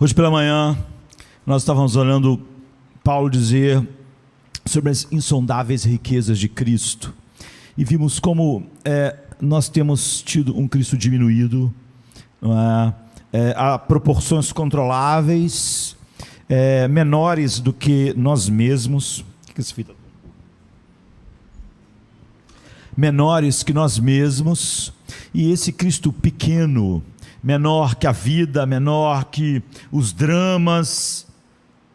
Hoje pela manhã, nós estávamos olhando Paulo dizer sobre as insondáveis riquezas de Cristo, e vimos como nós temos tido um Cristo diminuído, não é? A proporções controláveis, menores do que nós mesmos. Menores que nós mesmos, e esse Cristo pequeno, menor que a vida, menor que os dramas,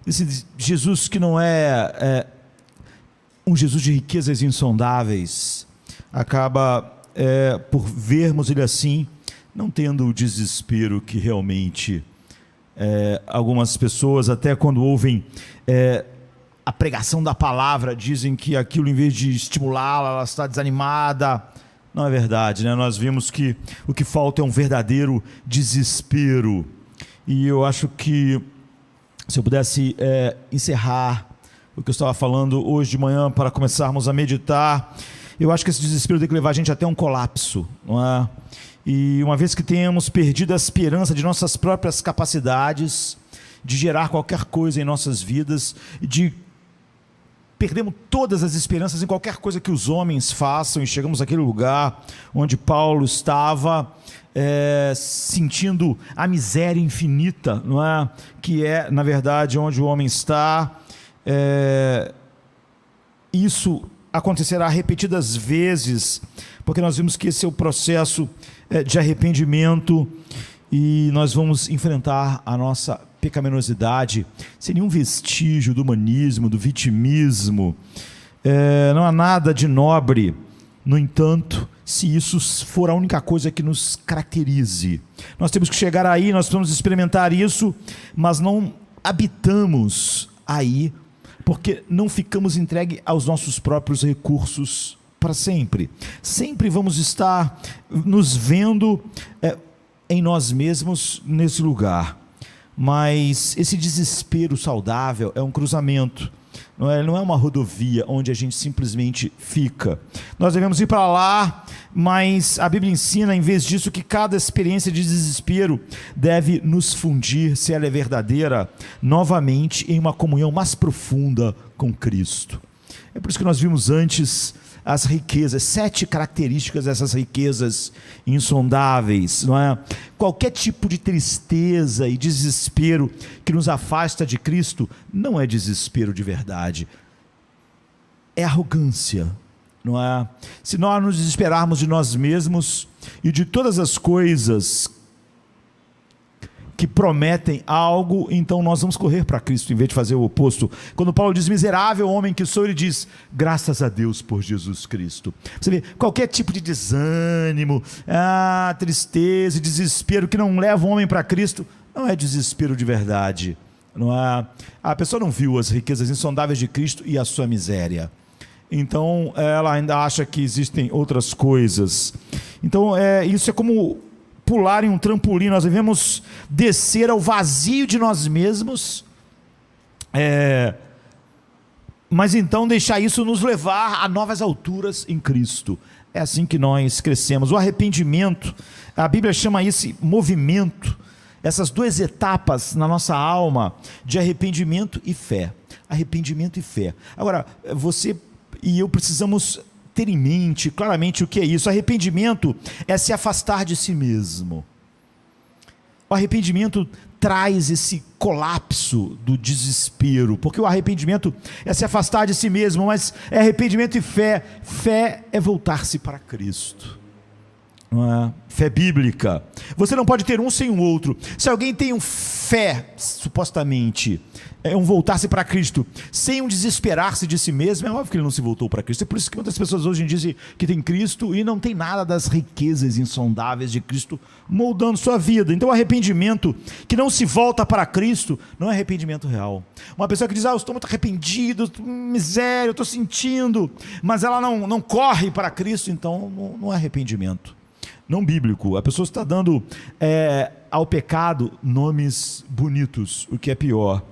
esse Jesus que não é um Jesus de riquezas insondáveis, acaba por vermos ele assim, não tendo o desespero que realmente algumas pessoas, até quando ouvem a pregação da palavra, dizem que aquilo, em vez de estimulá-la, ela está desanimada. Não é verdade, né? Nós vimos que o que falta é um verdadeiro desespero. E eu acho que, se eu pudesse encerrar o que eu estava falando hoje de manhã, para começarmos a meditar, eu acho que esse desespero tem que levar a gente até um colapso, não é? E uma vez que tenhamos perdido a esperança de nossas próprias capacidades de gerar qualquer coisa em nossas vidas, perdemos todas as esperanças em qualquer coisa que os homens façam, e chegamos àquele lugar onde Paulo estava sentindo a miséria infinita, não é? Que é, na verdade, onde o homem está. Isso acontecerá repetidas vezes, porque nós vimos que esse é o processo de arrependimento, e nós vamos enfrentar a nossa pecaminosidade sem nenhum vestígio do humanismo, do vitimismo. Não há nada de nobre, no entanto, se isso for a única coisa que nos caracterize. Nós temos que chegar aí, nós vamos experimentar isso, mas não habitamos aí, porque não ficamos entregues aos nossos próprios recursos para sempre. Sempre vamos estar nos vendo em nós mesmos nesse lugar. Mas esse desespero saudável é um cruzamento, não é uma rodovia onde a gente simplesmente fica. Nós devemos ir para lá, mas a Bíblia ensina, em vez disso, que cada experiência de desespero deve nos fundir, se ela é verdadeira, novamente em uma comunhão mais profunda com Cristo. É por isso que nós vimos antes as riquezas, 7 características dessas riquezas insondáveis, não é? Qualquer tipo de tristeza e desespero que nos afasta de Cristo não é desespero de verdade, é arrogância, não é? Se nós nos desesperarmos de nós mesmos e de todas as coisas que prometem algo, então nós vamos correr para Cristo, em vez de fazer o oposto. Quando Paulo diz, miserável homem que sou, ele diz, graças a Deus por Jesus Cristo. Você vê, qualquer tipo de desânimo, tristeza e desespero que não leva o homem para Cristo, não é desespero de verdade. Não é? A pessoa não viu as riquezas insondáveis de Cristo e a sua miséria. Então, ela ainda acha que existem outras coisas. Então, isso é como pular em um trampolim. Nós devemos descer ao vazio de nós mesmos, mas então deixar isso nos levar a novas alturas em Cristo. É assim que nós crescemos. O arrependimento, a Bíblia chama esse movimento, essas 2 etapas na nossa alma, de arrependimento e fé. Arrependimento e fé. Agora, você e eu precisamos ter em mente claramente o que é isso. Arrependimento é se afastar de si mesmo. O arrependimento traz esse colapso do desespero, porque o arrependimento é se afastar de si mesmo, mas é arrependimento e fé. Fé é voltar-se para Cristo, não é? Fé bíblica. Você não pode ter um sem o outro. Se alguém tem fé, supostamente, um voltar-se para Cristo, sem um desesperar-se de si mesmo, é óbvio que ele não se voltou para Cristo. É por isso que muitas pessoas hoje dizem que tem Cristo e não tem nada das riquezas insondáveis de Cristo moldando sua vida. Então o arrependimento que não se volta para Cristo não é arrependimento real. Uma pessoa que diz, eu estou muito arrependido, miséria, eu estou sentindo, mas ela não corre para Cristo, então não é arrependimento. Não bíblico. A pessoa está dando ao pecado nomes bonitos, o que é pior.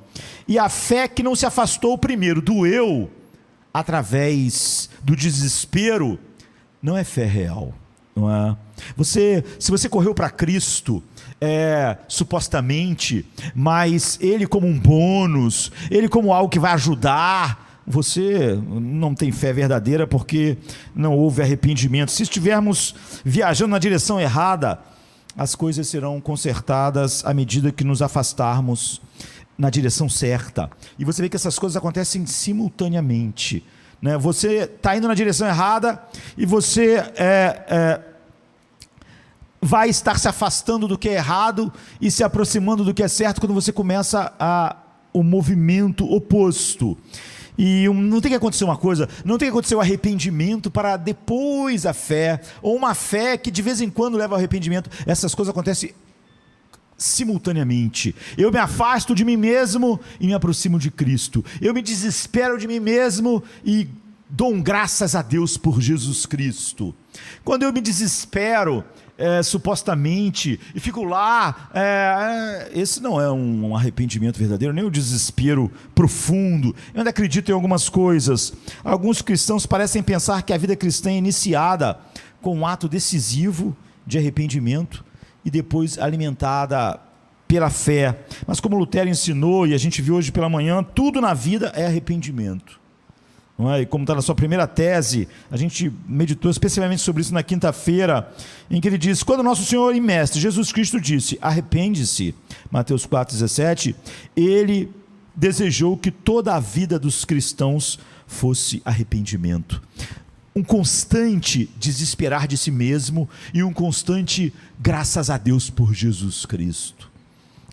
E a fé que não se afastou primeiro do eu, através do desespero, não é fé real. não é? Se você correu para Cristo, supostamente, mas Ele como um bônus, Ele como algo que vai ajudar, você não tem fé verdadeira, porque não houve arrependimento. Se estivermos viajando na direção errada, as coisas serão consertadas à medida que nos afastarmos na direção certa. E você vê que essas coisas acontecem simultaneamente, né? Você está indo na direção errada e você vai estar se afastando do que é errado e se aproximando do que é certo quando você começa o movimento oposto. E não tem que acontecer uma coisa, não tem que acontecer o arrependimento para depois a fé, ou uma fé que de vez em quando leva ao arrependimento. Essas coisas acontecem simultaneamente. Eu me afasto de mim mesmo e me aproximo de Cristo. Eu me desespero de mim mesmo e dou graças a Deus por Jesus Cristo. Quando eu me desespero, supostamente, e fico lá, esse não é um arrependimento verdadeiro, nem um desespero profundo. Eu ainda acredito em algumas coisas. Alguns cristãos parecem pensar que a vida cristã é iniciada com um ato decisivo de arrependimento e depois alimentada pela fé. Mas como Lutero ensinou, e a gente viu hoje pela manhã, tudo na vida é arrependimento. Não é? E como está na sua primeira tese, a gente meditou especialmente sobre isso na quinta-feira, em que ele diz: quando nosso Senhor e Mestre Jesus Cristo disse, arrepende-se, Mateus 4,17, ele desejou que toda a vida dos cristãos fosse arrependimento. Um constante desesperar de si mesmo e um constante graças a Deus por Jesus Cristo.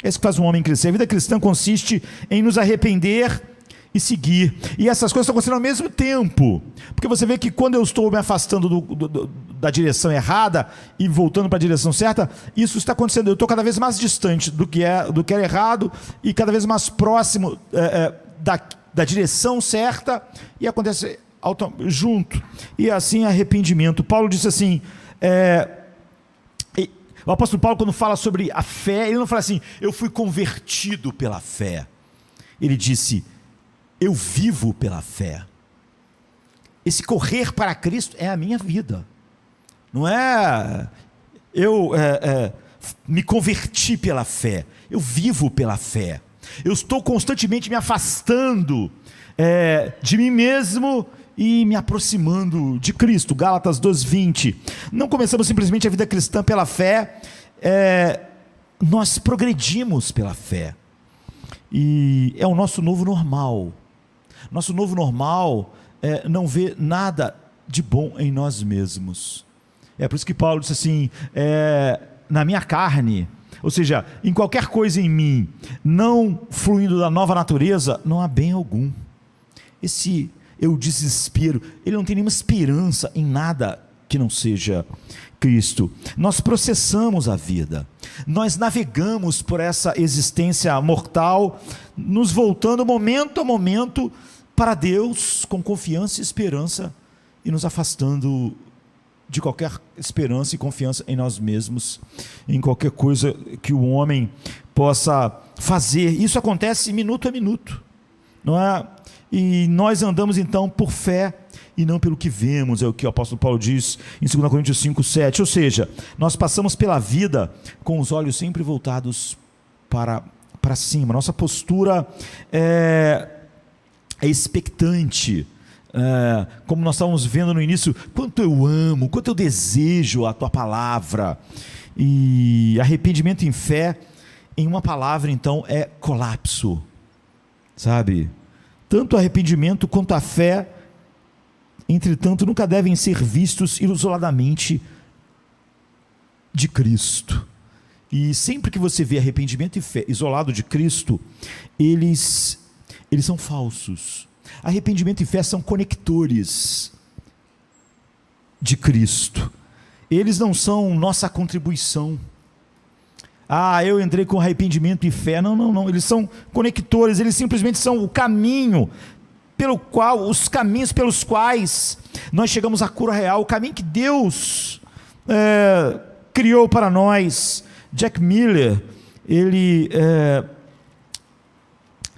É isso que faz um homem crescer. A vida cristã consiste em nos arrepender e seguir, e essas coisas estão acontecendo ao mesmo tempo, porque você vê que quando eu estou me afastando da direção errada e voltando para a direção certa, isso está acontecendo, eu estou cada vez mais distante do que era errado e cada vez mais próximo da direção certa, e acontece junto, e assim arrependimento. Paulo disse assim, o apóstolo Paulo, quando fala sobre a fé, ele não fala assim, eu fui convertido pela fé, ele disse, eu vivo pela fé. Esse correr para Cristo é a minha vida, não é eu me converti pela fé, eu vivo pela fé, eu estou constantemente me afastando de mim mesmo e me aproximando de Cristo. Gálatas 2:20. Não começamos simplesmente a vida cristã pela fé, nós progredimos pela fé, e é o nosso novo normal. Nosso novo normal não vê nada de bom em nós mesmos. É por isso que Paulo disse assim, na minha carne, ou seja, em qualquer coisa em mim, não fluindo da nova natureza, não há bem algum. Esse eu desespero, ele não tem nenhuma esperança em nada que não seja Cristo. Nós processamos a vida, nós navegamos por essa existência mortal, nos voltando momento a momento para Deus com confiança e esperança, e nos afastando de qualquer esperança e confiança em nós mesmos, em qualquer coisa que o homem possa fazer. Isso acontece minuto a minuto, não é? E nós andamos então por fé e não pelo que vemos, é o que o apóstolo Paulo diz em 2 Coríntios 5:7, ou seja, nós passamos pela vida com os olhos sempre voltados para cima, nossa postura é expectante, como nós estávamos vendo no início, quanto eu amo, quanto eu desejo a tua palavra. E arrependimento em fé, em uma palavra então, é colapso, sabe? Tanto arrependimento quanto a fé, entretanto, nunca devem ser vistos isoladamente de Cristo. E sempre que você vê arrependimento e fé isolado de Cristo, eles são falsos. Arrependimento e fé são conectores de Cristo. Eles não são nossa contribuição. Eu entrei com arrependimento e fé. Não. Eles são conectores. Eles simplesmente são o caminho os caminhos pelos quais nós chegamos à cura real, o caminho que Deus criou para nós. Jack Miller, ele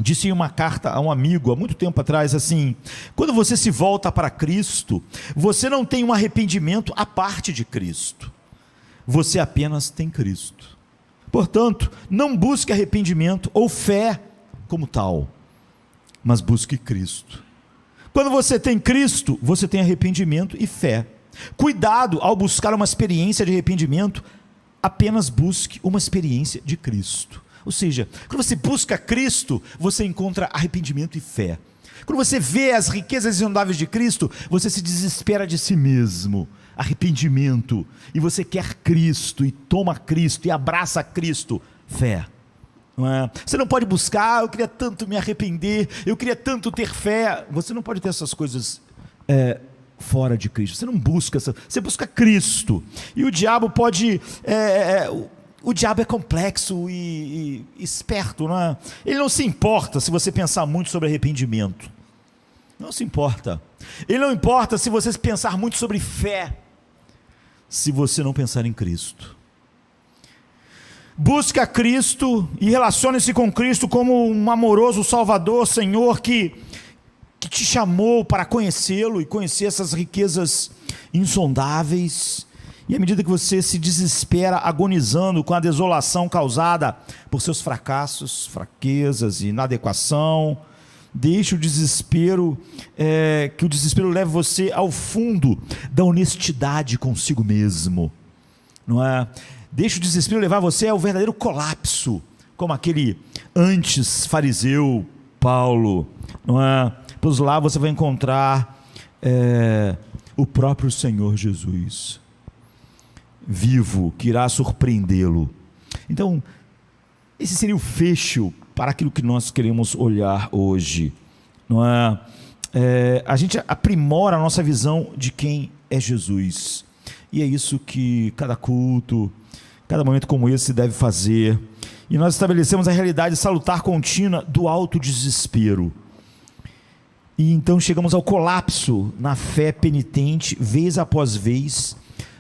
disse em uma carta a um amigo, há muito tempo atrás, assim: quando você se volta para Cristo, você não tem um arrependimento à parte de Cristo, você apenas tem Cristo. Portanto, não busque arrependimento ou fé como tal, mas busque Cristo. Quando você tem Cristo, você tem arrependimento e fé. Cuidado ao buscar uma experiência de arrependimento, apenas busque uma experiência de Cristo. Ou seja, quando você busca Cristo, você encontra arrependimento e fé. Quando você vê as riquezas insondáveis de Cristo, você se desespera de si mesmo, arrependimento, e você quer Cristo, e toma Cristo, e abraça Cristo, fé. Não é? Você não pode buscar: eu queria tanto me arrepender, eu queria tanto ter fé. Você não pode ter essas coisas fora de Cristo. Você não busca, você busca Cristo. E o diabo pode... o diabo é complexo e esperto, não é? Ele não se importa se você pensar muito sobre arrependimento. Não se importa. Ele não importa se você pensar muito sobre fé, se você não pensar em Cristo. Busca Cristo e relacione-se com Cristo como um amoroso Salvador, Senhor, que te chamou para conhecê-lo e conhecer essas riquezas insondáveis. E à medida que você se desespera, agonizando com a desolação causada por seus fracassos, fraquezas e inadequação, deixe o desespero, que o desespero leve você ao fundo da honestidade consigo mesmo, não é? Deixe o desespero levar você ao verdadeiro colapso, como aquele antes fariseu Paulo, não é? Pois lá você vai encontrar o próprio Senhor Jesus, vivo, que irá surpreendê-lo. Então, esse seria o fecho para aquilo que nós queremos olhar hoje, não é? A gente aprimora a nossa visão de quem é Jesus, e é isso que cada culto, cada momento como esse deve fazer. E nós estabelecemos a realidade salutar contínua do autodesespero. E então chegamos ao colapso na fé penitente, vez após vez,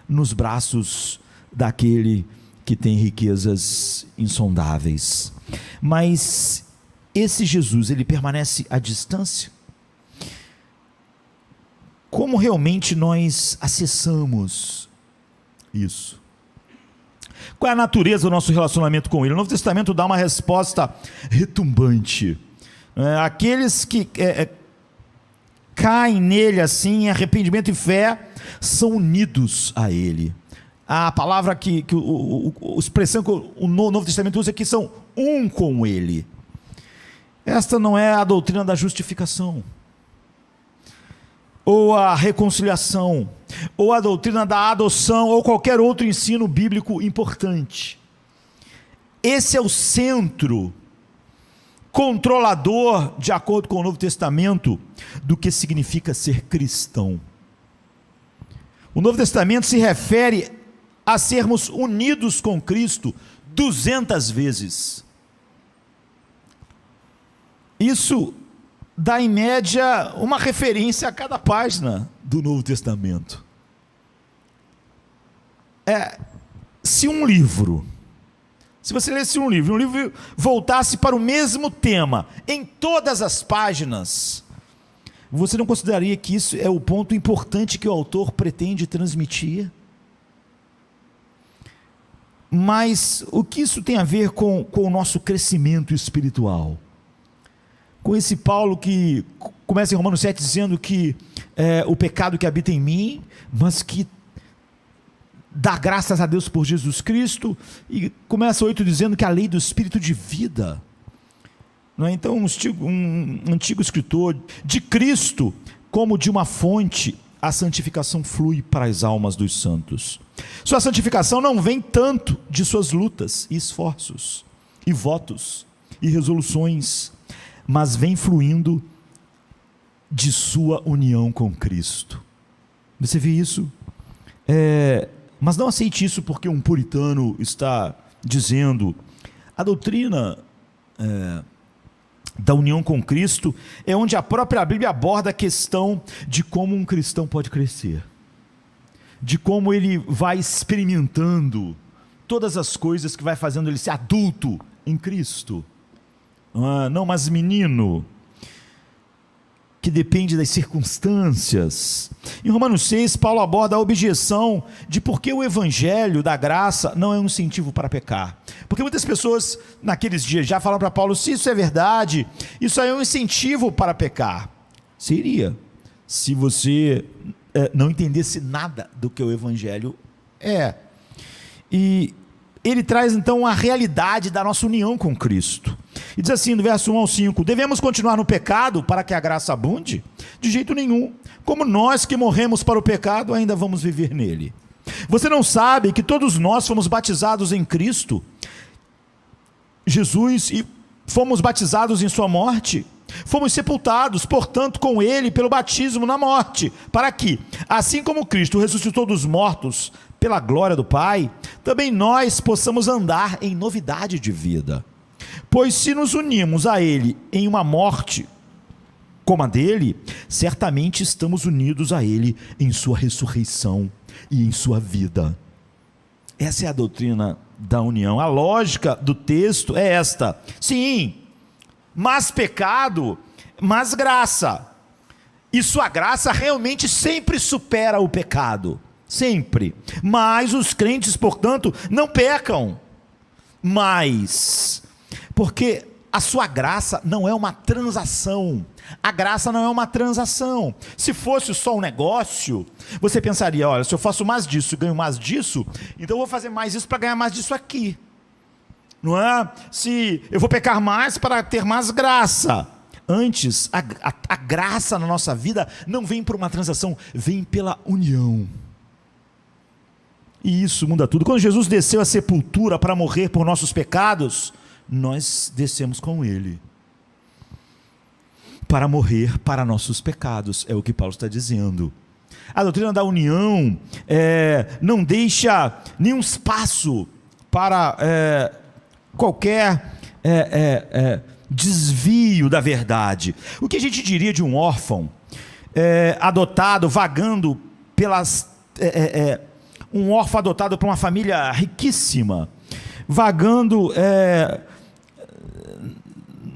nos braços daquele que tem riquezas insondáveis. Mas esse Jesus, ele permanece à distância? Como realmente nós acessamos isso? Qual é a natureza do nosso relacionamento com ele? O Novo Testamento dá uma resposta retumbante. Aqueles que caem nele assim, em arrependimento e fé, são unidos a ele. A palavra a expressão que o Novo Testamento usa aqui são um com ele. Esta não é a doutrina da justificação, ou a reconciliação, ou a doutrina da adoção, ou qualquer outro ensino bíblico importante. Esse é o centro controlador, de acordo com o Novo Testamento, do que significa ser cristão. O Novo Testamento se refere a sermos unidos com Cristo 200 vezes. Isso dá em média uma referência a cada página do Novo Testamento. Se você lesse um livro voltasse para o mesmo tema em todas as páginas, você não consideraria que isso é o ponto importante que o autor pretende transmitir? Mas o que isso tem a ver com o nosso crescimento espiritual? Com esse Paulo que começa em Romanos 7 dizendo que o pecado que habita em mim, mas que dá graças a Deus por Jesus Cristo, e começa 8 dizendo que a lei do Espírito de vida, não é? Então um antigo escritor, de Cristo como de uma fonte, a santificação flui para as almas dos santos. Sua santificação não vem tanto de suas lutas e esforços, e votos, e resoluções, mas vem fluindo de sua união com Cristo. Você vê isso? Mas não aceite isso porque um puritano está dizendo. A doutrina da união com Cristo é onde a própria Bíblia aborda a questão de como um cristão pode crescer, de como ele vai experimentando todas as coisas que vai fazendo ele ser adulto em Cristo. Não, mas menino, que depende das circunstâncias. Em Romanos 6, Paulo aborda a objeção de por que o evangelho da graça não é um incentivo para pecar. Porque muitas pessoas naqueles dias já falam para Paulo: se isso é verdade, isso aí é um incentivo para pecar. Seria, se você não entendesse nada do que o evangelho é. E ele traz então a realidade da nossa união com Cristo. E diz assim, no verso 1 ao 5: devemos continuar no pecado para que a graça abunde? De jeito nenhum. Como nós que morremos para o pecado, ainda vamos viver nele. Você não sabe que todos nós fomos batizados em Cristo Jesus e fomos batizados em sua morte? Fomos sepultados, portanto, com ele pelo batismo na morte, para que, assim como Cristo ressuscitou dos mortos pela glória do Pai, também nós possamos andar em novidade de vida. Pois se nos unimos a ele em uma morte como a dele, certamente estamos unidos a ele em sua ressurreição e em sua vida. Essa é a doutrina da união. A lógica do texto é esta: sim, mas pecado, mas graça. E sua graça realmente sempre supera o pecado. Sempre. Mas os crentes, portanto, não pecam. Mas, porque a sua graça não é uma transação. A graça não é uma transação. Se fosse só um negócio, você pensaria: olha, se eu faço mais disso e ganho mais disso, então eu vou fazer mais isso para ganhar mais disso aqui. Não é? Se eu vou pecar mais para ter mais graça. Antes, a graça na nossa vida não vem por uma transação, vem pela união. E isso muda tudo. Quando Jesus desceu à sepultura para morrer por nossos pecados, nós descemos com ele para morrer para nossos pecados, é o que Paulo está dizendo. A doutrina da união não deixa nenhum espaço para qualquer desvio da verdade. O que a gente diria de um órfão adotado, vagando pelas... um órfão adotado por uma família riquíssima, vagando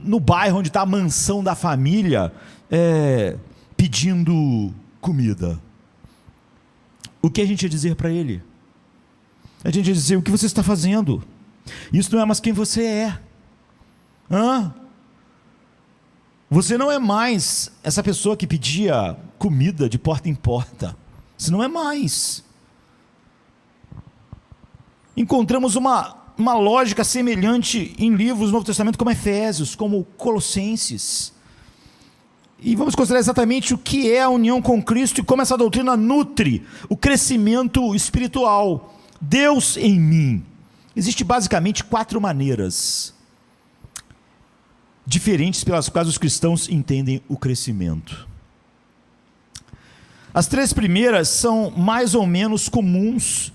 no bairro onde está a mansão da família, pedindo comida. O que a gente ia dizer para ele? A gente ia dizer: o que você está fazendo? Isso não é mais quem você é. Você não é mais essa pessoa que pedia comida de porta em porta. Você não é mais. Encontramos uma lógica semelhante em livros do Novo Testamento, como Efésios, como Colossenses. E vamos considerar exatamente o que é a união com Cristo e como essa doutrina nutre o crescimento espiritual. Deus em mim. Existem basicamente 4 maneiras diferentes pelas quais os cristãos entendem o crescimento. As 3 primeiras são mais ou menos comuns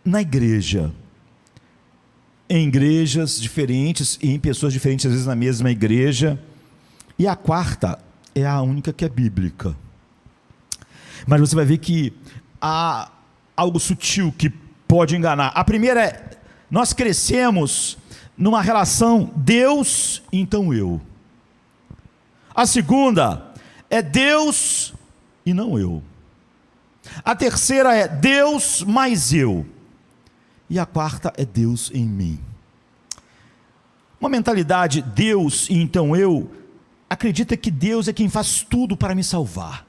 na igreja, em igrejas diferentes e em pessoas diferentes, às vezes na mesma igreja. E a 4ª é a única que é bíblica. Mas você vai ver que há algo sutil que pode enganar. A primeira é: nós crescemos numa relação Deus, então eu. A segunda é Deus e não eu. A terceira é Deus mais eu. E a 4ª é Deus em mim. Uma mentalidade Deus e então eu acredita que Deus é quem faz tudo para me salvar.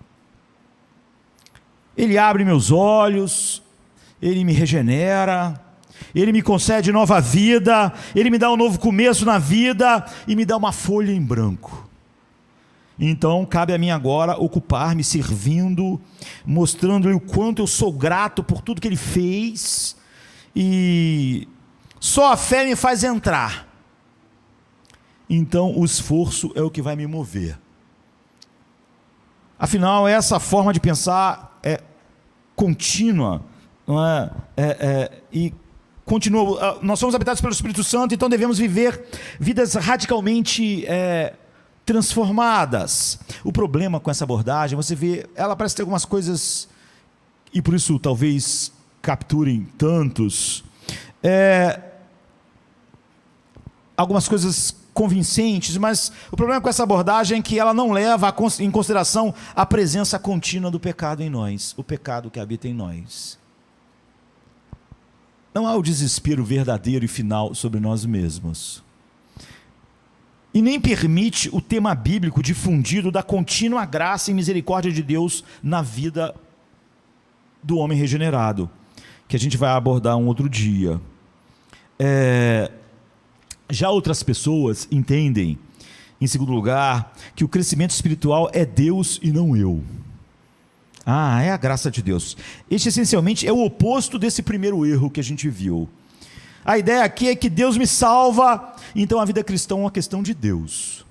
Ele abre meus olhos, Ele me regenera, Ele me concede nova vida, Ele me dá um novo começo na vida e me dá uma folha em branco. Então cabe a mim agora ocupar-me servindo, mostrando-lhe o quanto eu sou grato por tudo que Ele fez. E só a fé me faz entrar. Então o esforço é o que vai me mover. Afinal, essa forma de pensar é contínua, não é? E continua. Nós somos habitados pelo Espírito Santo, então devemos viver vidas radicalmente transformadas. O problema com essa abordagem, você vê, ela parece ter algumas coisas, e por isso talvez capturem tantos, algumas coisas convincentes, mas o problema com essa abordagem é que ela não leva em consideração a presença contínua do pecado em nós, o pecado que habita em nós. Não há o desespero verdadeiro e final sobre nós mesmos. E nem permite o tema bíblico difundido da contínua graça e misericórdia de Deus na vida do homem regenerado, que a gente vai abordar um outro dia. Já outras pessoas entendem, em segundo lugar, que o crescimento espiritual é Deus e não eu. É a graça de Deus. Este essencialmente é o oposto desse primeiro erro que a gente viu. A ideia aqui é que Deus me salva, então a vida cristã é uma questão de Deus.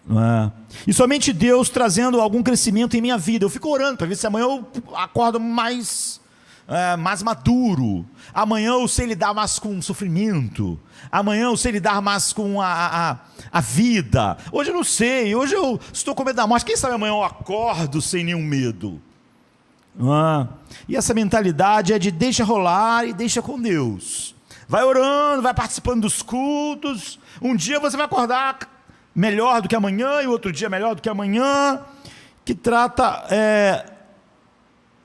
Não é? E somente Deus trazendo algum crescimento em minha vida. Eu fico orando para ver se amanhã eu acordo mais maduro. Amanhã eu sei lidar mais com o sofrimento. Amanhã eu sei lidar mais com a vida. Hoje eu não sei, hoje eu estou com medo da morte. Quem sabe amanhã eu acordo sem nenhum medo. E essa mentalidade é de deixa rolar e deixa com Deus. Vai orando, vai participando dos cultos. Um dia você vai acordar melhor do que amanhã, e outro dia melhor do que amanhã. Que trata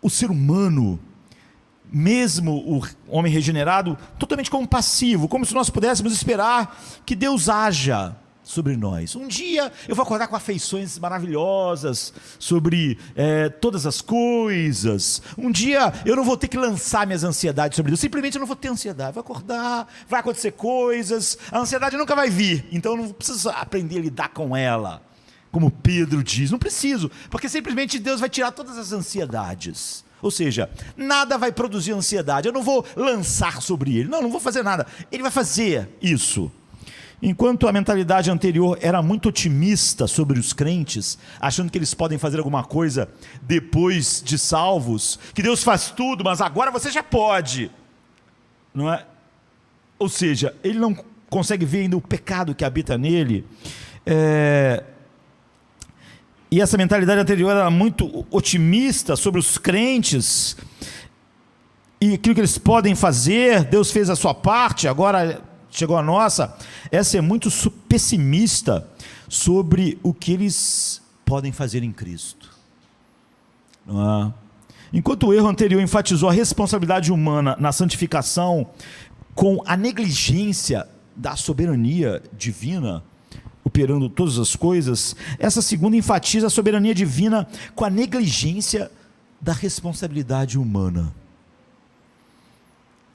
o ser humano, mesmo o homem regenerado, totalmente como passivo, como se nós pudéssemos esperar que Deus haja sobre nós. Um dia eu vou acordar com afeições maravilhosas sobre todas as coisas. Um dia eu não vou ter que lançar minhas ansiedades sobre Deus, simplesmente eu não vou ter ansiedade. Vou acordar, vai acontecer coisas, a ansiedade nunca vai vir, então eu não preciso aprender a lidar com ela, como Pedro diz, não preciso, porque simplesmente Deus vai tirar todas as ansiedades. Ou seja, nada vai produzir ansiedade, eu não vou lançar sobre ele, não vou fazer nada, ele vai fazer isso. Enquanto a mentalidade anterior era muito otimista sobre os crentes, achando que eles podem fazer alguma coisa depois de salvos, que Deus faz tudo, mas agora você já pode, não é? Ou seja, ele não consegue ver ainda o pecado que habita nele. E essa mentalidade anterior era muito otimista sobre os crentes e aquilo que eles podem fazer. Deus fez a sua parte, agora chegou a nossa. Essa é muito pessimista sobre o que eles podem fazer em Cristo. Enquanto o erro anterior enfatizou a responsabilidade humana na santificação com a negligência da soberania divina operando todas as coisas, essa segunda enfatiza a soberania divina com a negligência da responsabilidade humana.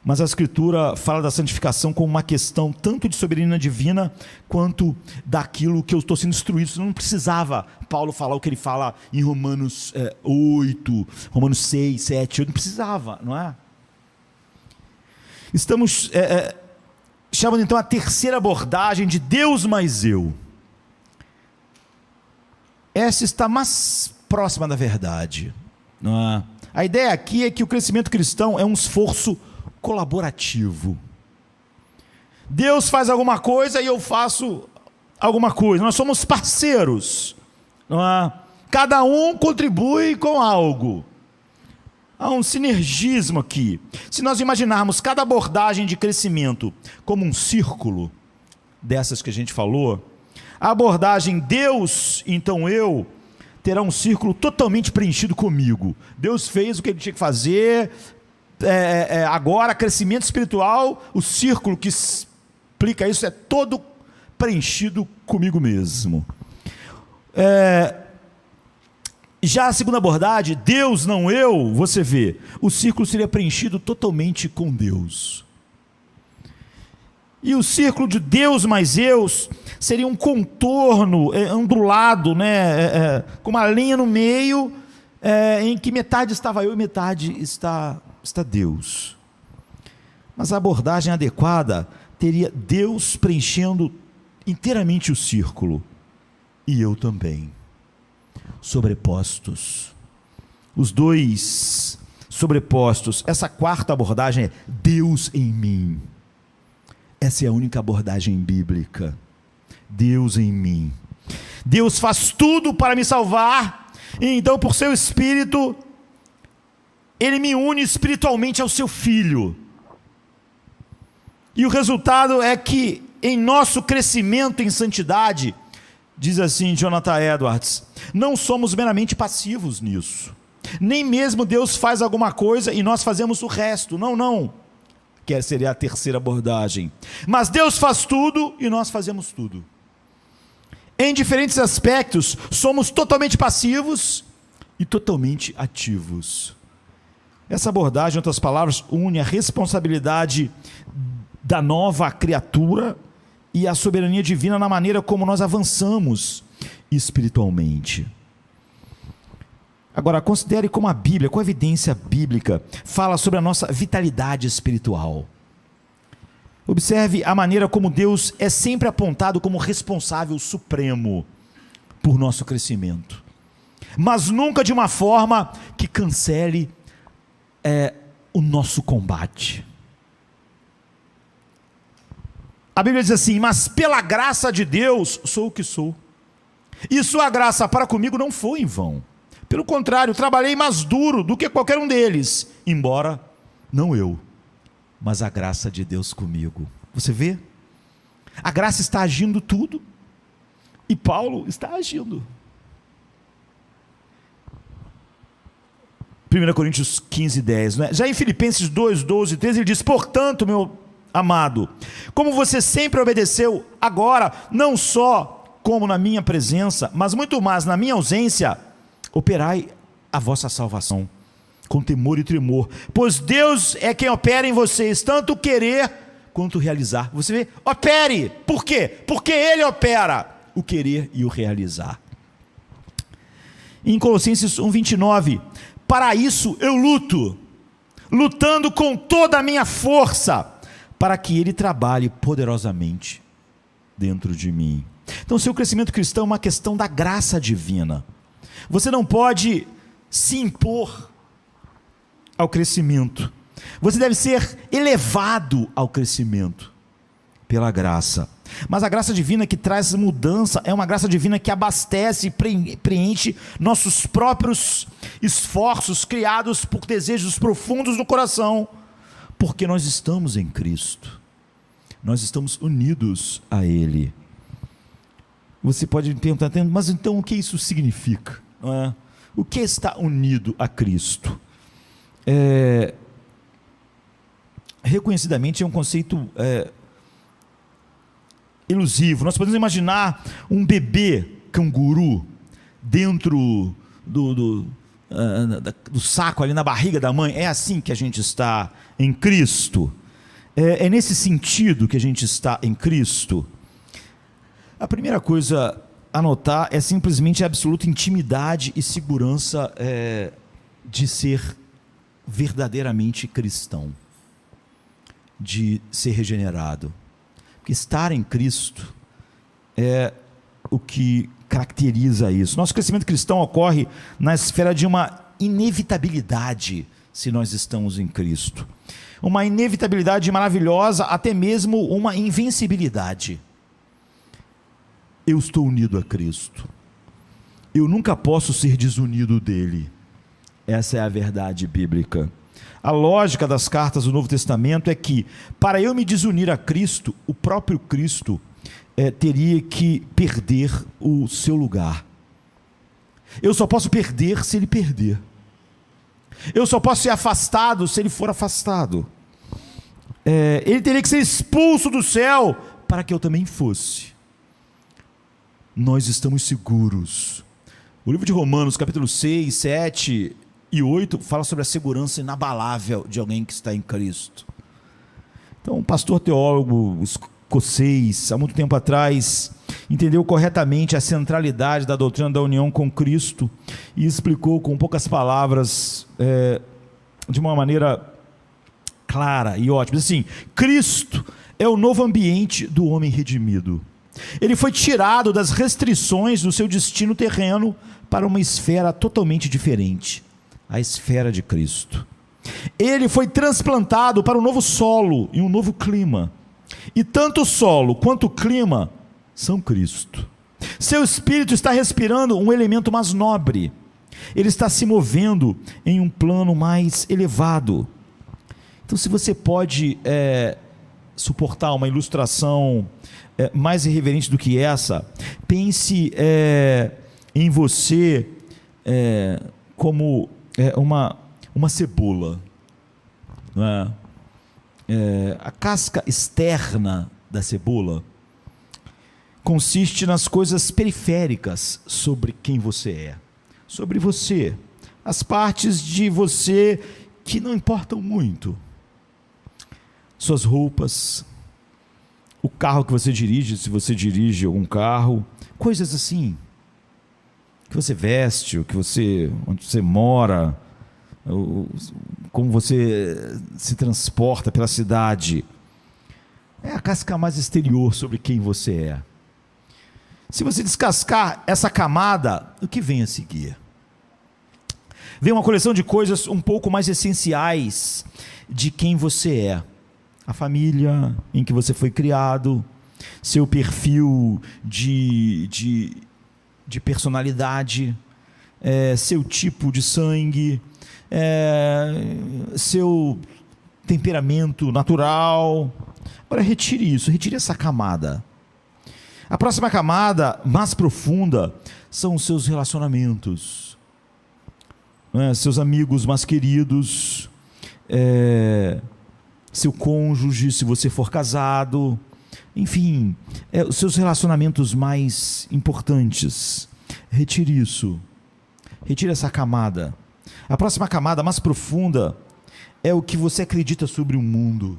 Mas a Escritura fala da santificação como uma questão tanto de soberania divina quanto daquilo que eu estou sendo instruído. Não precisava Paulo falar o que ele fala em Romanos 8, Romanos 6, 7, 8, não precisava, não é? Estamos chamando então a terceira abordagem de Deus mais eu. Essa está mais próxima da verdade, não é? A ideia aqui é que o crescimento cristão é um esforço colaborativo. Deus faz alguma coisa e eu faço alguma coisa. Nós somos parceiros, não é? Cada um contribui com algo. Há um sinergismo aqui. Se nós imaginarmos cada abordagem de crescimento como um círculo, dessas que a gente falou, a abordagem Deus, então eu, terá um círculo totalmente preenchido comigo. Deus fez o que ele tinha que fazer. Agora, crescimento espiritual, o círculo que explica isso é todo preenchido comigo mesmo. Já a segunda abordagem, Deus não eu, você vê, o círculo seria preenchido totalmente com Deus. E o círculo de Deus mais eu seria um contorno ondulado, né, com uma linha no meio, em que metade estava eu e metade está Deus. Mas a abordagem adequada teria Deus preenchendo inteiramente o círculo e eu também, sobrepostos, os dois sobrepostos. Essa quarta abordagem é Deus em mim. Essa é a única abordagem bíblica. Deus em mim. Deus faz tudo para me salvar, e então por seu Espírito Ele me une espiritualmente ao seu Filho, e o resultado é que em nosso crescimento em santidade, diz assim Jonathan Edwards, não somos meramente passivos nisso. Nem mesmo Deus faz alguma coisa e nós fazemos o resto. Não. Que seria a terceira abordagem. Mas Deus faz tudo e nós fazemos tudo. Em diferentes aspectos, somos totalmente passivos e totalmente ativos. Essa abordagem, em outras palavras, une a responsabilidade da nova criatura e a soberania divina na maneira como nós avançamos espiritualmente. Agora, considere como a Bíblia, com a evidência bíblica, fala sobre a nossa vitalidade espiritual. Observe a maneira como Deus é sempre apontado como responsável supremo por nosso crescimento, mas nunca de uma forma que cancele o nosso combate. A Bíblia diz assim, mas pela graça de Deus sou o que sou, e sua graça para comigo não foi em vão. Pelo contrário, trabalhei mais duro do que qualquer um deles, embora não eu, mas a graça de Deus comigo. Você vê? A graça está agindo tudo, e Paulo está agindo. 1 Coríntios 15, 10, né? Já em Filipenses 2, 12, 13, ele diz, portanto, meu amado, como você sempre obedeceu, agora, não só como na minha presença, mas muito mais na minha ausência, operai a vossa salvação com temor e tremor, pois Deus é quem opera em vocês, tanto o querer quanto o realizar. Você vê? Opere! Por quê? Porque Ele opera o querer e o realizar. Em Colossenses 1, 29, para isso eu luto, lutando com toda a minha força, para que Ele trabalhe poderosamente dentro de mim. Então, seu crescimento cristão é uma questão da graça divina. Você não pode se impor ao crescimento. Você deve ser elevado ao crescimento pela graça. Mas a graça divina que traz mudança é uma graça divina que abastece e preenche nossos próprios esforços criados por desejos profundos no coração, porque nós estamos em Cristo. Nós estamos unidos a Ele. Você pode me perguntar, mas então o que isso significa? Não é? O que está unido a Cristo? Reconhecidamente é um conceito elusivo. Nós podemos imaginar um bebê canguru dentro do saco ali na barriga da mãe. É assim que a gente está em Cristo. É nesse sentido que a gente está em Cristo. A primeira coisa a notar é simplesmente a absoluta intimidade e segurança de ser verdadeiramente cristão, de ser regenerado. Porque estar em Cristo é o que caracteriza isso. Nosso crescimento cristão ocorre na esfera de uma inevitabilidade, se nós estamos em Cristo. Uma inevitabilidade maravilhosa, até mesmo uma invencibilidade. Eu estou unido a Cristo. Eu nunca posso ser desunido dele. Essa é a verdade bíblica. A lógica das cartas do Novo Testamento é que, para eu me desunir a Cristo, o próprio Cristo teria que perder o seu lugar. Eu só posso perder se ele perder. Eu só posso ser afastado se ele for afastado. Ele teria que ser expulso do céu para que eu também fosse. Nós estamos seguros. O livro de Romanos, capítulo 6, 7 e 8, fala sobre a segurança inabalável de alguém que está em Cristo. Então, um pastor teólogo escocês, há muito tempo atrás, entendeu corretamente a centralidade da doutrina da união com Cristo e explicou com poucas palavras, de uma maneira clara e ótima. Assim, Cristo é o novo ambiente do homem redimido. Ele foi tirado das restrições do seu destino terreno para uma esfera totalmente diferente, a esfera de Cristo. Ele foi transplantado para um novo solo e um novo clima, e tanto o solo quanto o clima são Cristo. Seu espírito está respirando um elemento mais nobre, ele está se movendo em um plano mais elevado. Então, se você pode suportar uma ilustração mais irreverente do que essa, pense em você como uma cebola, não é? A casca externa da cebola consiste nas coisas periféricas sobre quem você é, sobre você, as partes de você que não importam muito, suas roupas, o carro que você dirige, se você dirige algum carro, coisas assim, que você veste, onde você mora, como você se transporta pela cidade. É a casca mais exterior sobre quem você é. Se você descascar essa camada, o que vem a seguir? Vem uma coleção de coisas um pouco mais essenciais de quem você é. A família em que você foi criado, seu perfil de personalidade, seu tipo de sangue, seu temperamento natural. Agora retire isso, retire essa camada. A próxima camada, mais profunda, são os seus relacionamentos, seus amigos mais queridos, seu cônjuge, se você for casado, enfim, os seus relacionamentos mais importantes. Retire isso, retire essa camada. A próxima camada, mais profunda, é o que você acredita sobre o mundo,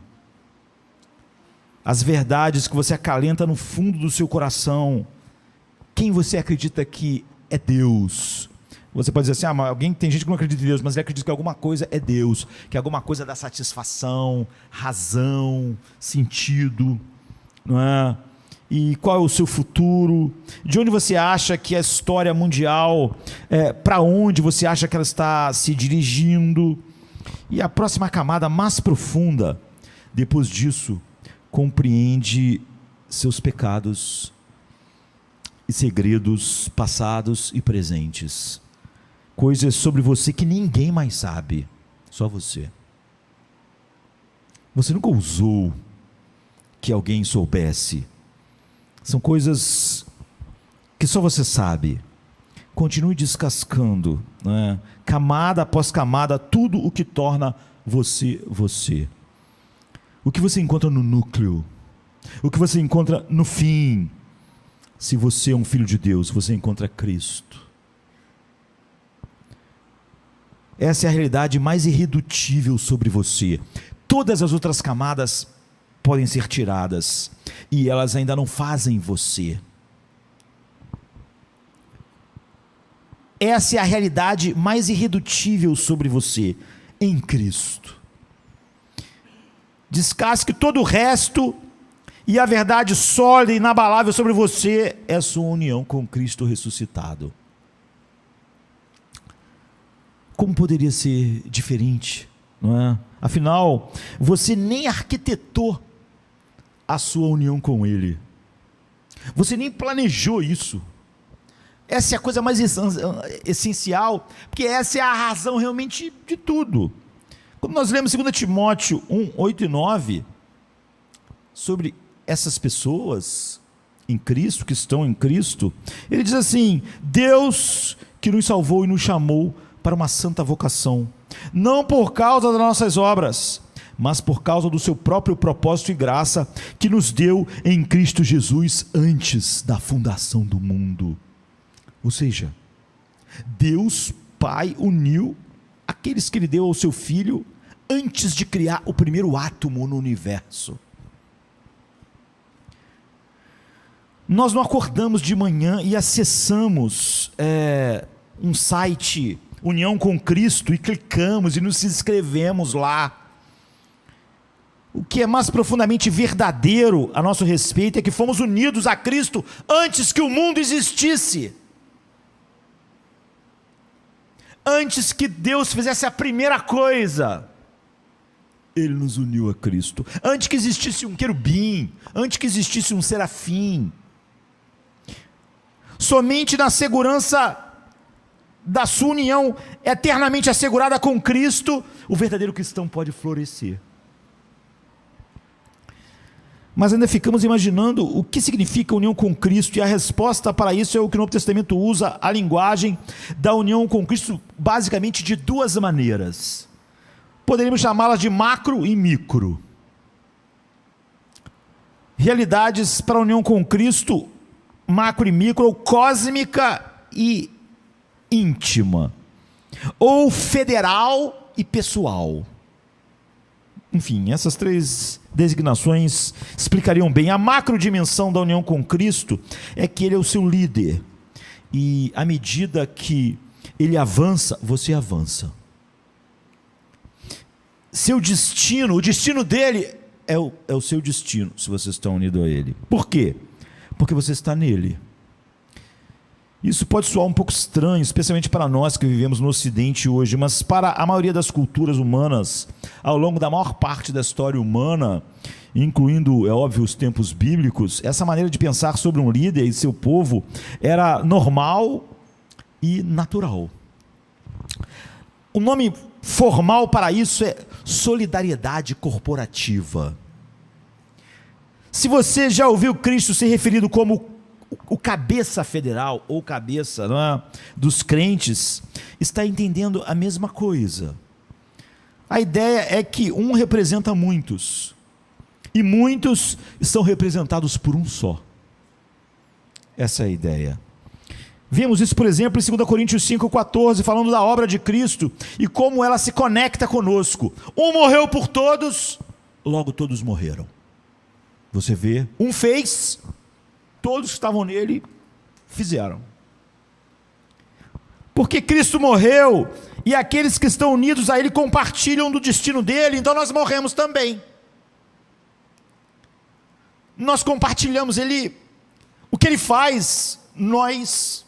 as verdades que você acalenta no fundo do seu coração, quem você acredita que é Deus. Você pode dizer assim, mas tem gente que não acredita em Deus, mas ele acredita que alguma coisa é Deus, que alguma coisa dá satisfação, razão, sentido, não é? E qual é o seu futuro? De onde você acha que a história mundial, para onde você acha que ela está se dirigindo? E a próxima camada mais profunda, depois disso, compreende seus pecados e segredos passados e presentes. Coisas sobre você que ninguém mais sabe, só você. Você nunca ousou que alguém soubesse. São coisas que só você sabe. Continue descascando, né? Camada após camada, tudo o que torna você, você. O que você encontra no núcleo, o que você encontra no fim. Se você é um filho de Deus, você encontra Cristo. Essa é a realidade mais irredutível sobre você. Todas as outras camadas podem ser tiradas, e elas ainda não fazem você. Essa é a realidade mais irredutível sobre você, em Cristo. Descasque todo o resto, e a verdade sólida e inabalável sobre você é a sua união com Cristo ressuscitado. Como poderia ser diferente, não é? Afinal, você nem arquitetou a sua união com Ele. Você nem planejou isso. Essa é a coisa mais essencial, porque essa é a razão realmente de tudo. Quando nós lemos 2 Timóteo 1, 8 e 9, sobre essas pessoas em Cristo, que estão em Cristo, ele diz assim: Deus que nos salvou e nos chamou para uma santa vocação, não por causa das nossas obras, mas por causa do seu próprio propósito e graça, que nos deu em Cristo Jesus antes da fundação do mundo. Ou seja, Deus Pai uniu aqueles que Ele deu ao seu Filho antes de criar o primeiro átomo no universo. Nós não acordamos de manhã e acessamos um site, União com Cristo, e clicamos e nos inscrevemos lá. O que é mais profundamente verdadeiro a nosso respeito é que fomos unidos a Cristo antes que o mundo existisse. Antes que Deus fizesse a primeira coisa, Ele nos uniu a Cristo. Antes que existisse um querubim, antes que existisse um serafim. Somente na segurança da sua união eternamente assegurada com Cristo, o verdadeiro cristão pode florescer. mas ainda ficamos imaginando o que significa união com Cristo, e a resposta para isso é o que o Novo Testamento usa, a linguagem da união com Cristo, basicamente de duas maneiras. Poderíamos chamá-las de macro e micro. Realidades para a união com Cristo, macro e micro, ou cósmica e íntima, ou federal e pessoal. Enfim, essas três designações explicariam bem. A macro dimensão da união com Cristo é que Ele é o seu líder, e à medida que Ele avança, você avança. Seu destino, o destino dele é o seu destino, se vocês estão unidos a Ele. Por quê? Porque você está nele. Isso pode soar um pouco estranho, especialmente para nós que vivemos no Ocidente hoje, mas para a maioria das culturas humanas, ao longo da maior parte da história humana, incluindo, é óbvio, os tempos bíblicos, essa maneira de pensar sobre um líder e seu povo era normal e natural. O nome formal para isso é solidariedade corporativa. Se você já ouviu Cristo ser referido como o cabeça federal, ou cabeça, não é, dos crentes, está entendendo a mesma coisa. A ideia é que um representa muitos, e muitos são representados por um só. Essa é a ideia. Vimos isso, por exemplo, em 2 Coríntios 5,14, falando da obra de Cristo, e como ela se conecta conosco. Um morreu por todos, logo todos morreram. Você vê, um fez, todos que estavam nele fizeram. Porque Cristo morreu, e aqueles que estão unidos a Ele compartilham do destino dele, então nós morremos também. Nós compartilhamos o que Ele faz, nós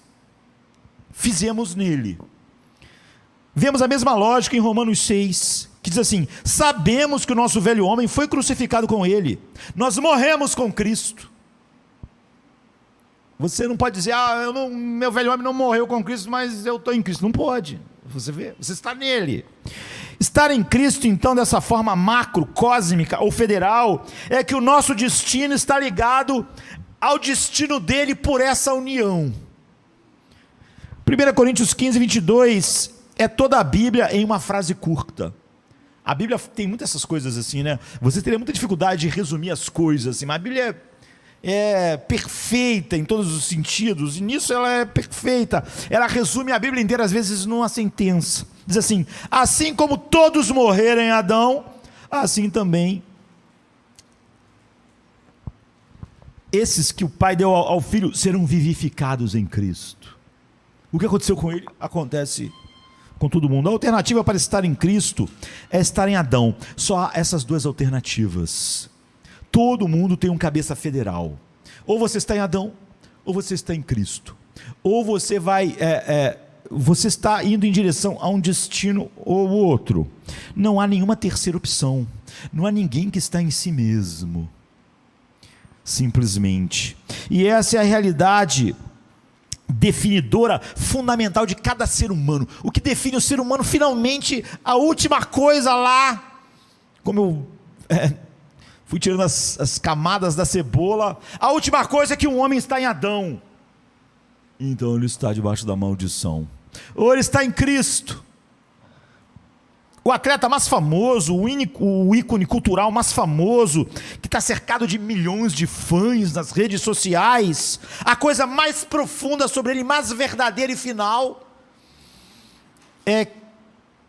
fizemos nele. Vemos a mesma lógica em Romanos 6, que diz assim: sabemos que o nosso velho homem foi crucificado com Ele, nós morremos com Cristo. Você não pode dizer, meu velho homem não morreu com Cristo, mas eu estou em Cristo. Não pode. Você vê, você está nele. Estar em Cristo, então, dessa forma macro, cósmica ou federal, é que o nosso destino está ligado ao destino dele por essa união. 1 Coríntios 15, 22 é toda a Bíblia em uma frase curta. A Bíblia tem muitas essas coisas assim, né? Você teria muita dificuldade de resumir as coisas assim, mas a Bíblia é perfeita em todos os sentidos, e nisso ela é perfeita. Ela resume a Bíblia inteira, às vezes, numa sentença. Diz assim: assim como todos morreram em Adão, assim também esses que o Pai deu ao Filho serão vivificados em Cristo. O que aconteceu com ele, acontece com todo mundo. A alternativa para estar em Cristo é estar em Adão. Só há essas duas alternativas. Todo mundo tem um cabeça federal. Ou você está em Adão, ou você está em Cristo. Ou você vai, você está indo em direção a um destino ou outro. Não há nenhuma terceira opção. Não há ninguém que está em si mesmo. Simplesmente. E essa é a realidade definidora, fundamental de cada ser humano. O que define o ser humano, finalmente, a última coisa lá, como eu fui tirando as camadas da cebola, a última coisa é que um homem está em Adão, então ele está debaixo da maldição, ou ele está em Cristo. O atleta mais famoso, o ícone cultural mais famoso, que está cercado de milhões de fãs nas redes sociais, a coisa mais profunda sobre ele, mais verdadeira e final, é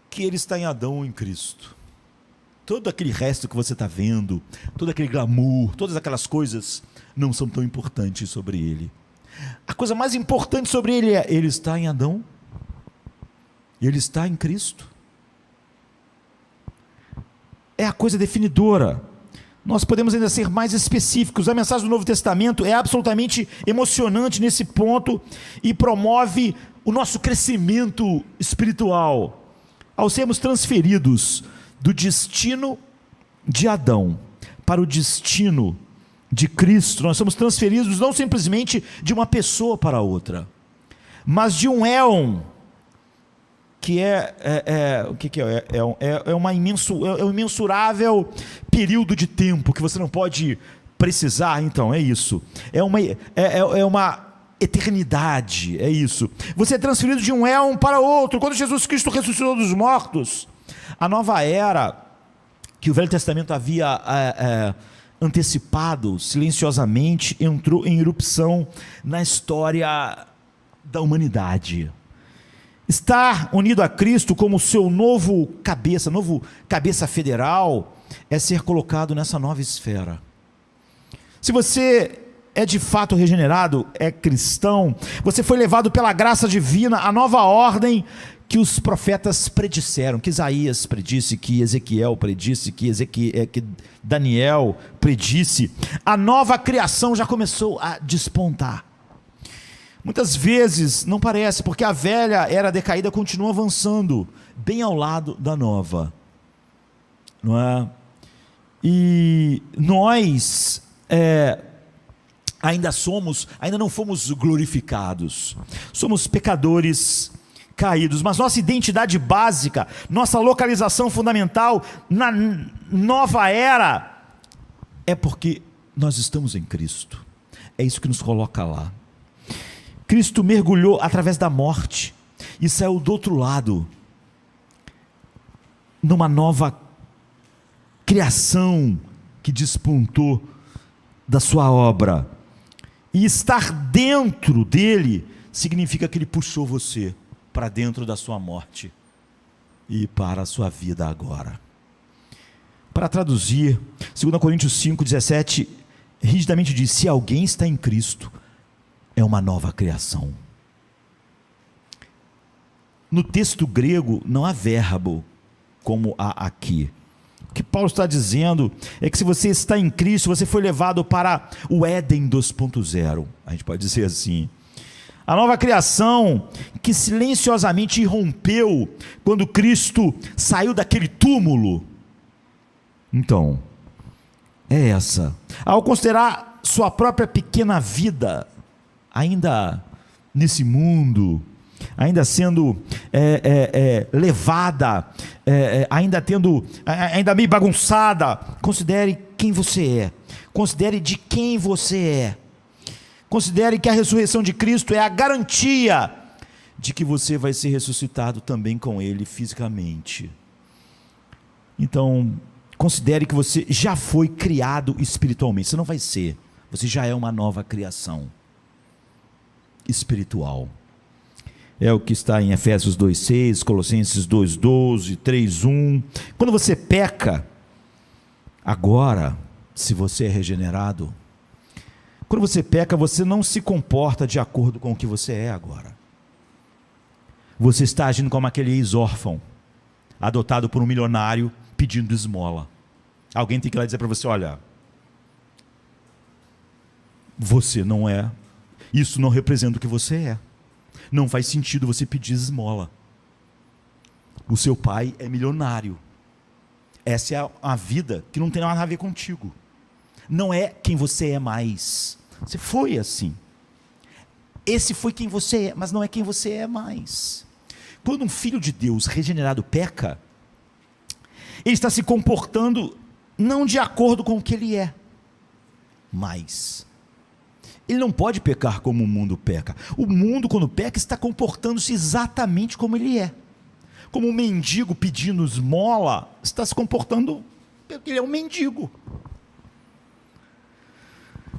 que ele está em Adão ou em Cristo. Todo aquele resto que você está vendo, todo aquele glamour, todas aquelas coisas, não são tão importantes sobre ele. A coisa mais importante sobre ele é: ele está em Adão, ele está em Cristo. É a coisa definidora. Nós podemos ainda ser mais específicos. A mensagem do Novo Testamento é absolutamente emocionante nesse ponto e promove o nosso crescimento espiritual. Ao sermos transferidos do destino de Adão para o destino de Cristo, nós somos transferidos não simplesmente de uma pessoa para outra, mas de um éon, que o que é um imensurável período de tempo que você não pode precisar, então, é isso. É uma eternidade, é isso. Você é transferido de um éon para outro. Quando Jesus Cristo ressuscitou dos mortos, a nova era que o Velho Testamento havia antecipado silenciosamente, entrou em erupção na história da humanidade. Estar unido a Cristo como seu novo cabeça federal, é ser colocado nessa nova esfera. Se você é de fato regenerado, é cristão, você foi levado pela graça divina à nova ordem que os profetas predisseram, que Isaías predisse, que Ezequiel predisse, que Daniel predisse. A nova criação já começou a despontar. Muitas vezes não parece, porque a velha era decaída continua avançando, bem ao lado da nova, não é? E nós ainda não fomos glorificados, somos pecadores caídos, mas nossa identidade básica, nossa localização fundamental na nova era, é porque nós estamos em Cristo. É isso que nos coloca lá. Cristo mergulhou através da morte e saiu do outro lado, numa nova criação que despontou da sua obra. E estar dentro dele significa que ele puxou você para dentro da sua morte e para a sua vida agora. Para traduzir, 2 Coríntios 5,17 rigidamente diz: se alguém está em Cristo, é uma nova criação. No texto grego não há verbo como há aqui. O que Paulo está dizendo é que se você está em Cristo, você foi levado para o Éden 2.0, a gente pode dizer assim. A nova criação que silenciosamente irrompeu quando Cristo saiu daquele túmulo. Então, é essa. Ao considerar sua própria pequena vida, ainda nesse mundo, ainda sendo levada, ainda meio bagunçada, considere quem você é, considere de quem você é, considere que a ressurreição de Cristo é a garantia de que você vai ser ressuscitado também com Ele fisicamente. Então, considere que você já foi criado espiritualmente. Você não vai ser, você já é uma nova criação espiritual. É o que está em Efésios 2,6, Colossenses 2,12, 3,1. Quando você peca, agora, se você é regenerado, quando você peca, você não se comporta de acordo com o que você é agora. Você está agindo como aquele ex-órfão, adotado por um milionário, pedindo esmola. Alguém tem que ir lá dizer para você: olha, você não é, isso não representa o que você é. Não faz sentido você pedir esmola. O seu pai é milionário. Essa é a vida que não tem nada a ver contigo. Não é quem você é mais. Você foi assim. Esse foi quem você é, mas não é quem você é mais. Quando um filho de Deus regenerado peca, ele está se comportando não de acordo com o que ele é, mas ele não pode pecar como o mundo peca. O mundo, quando peca, está comportando-se exatamente como ele é. Como um mendigo pedindo esmola, está se comportando porque ele é um mendigo.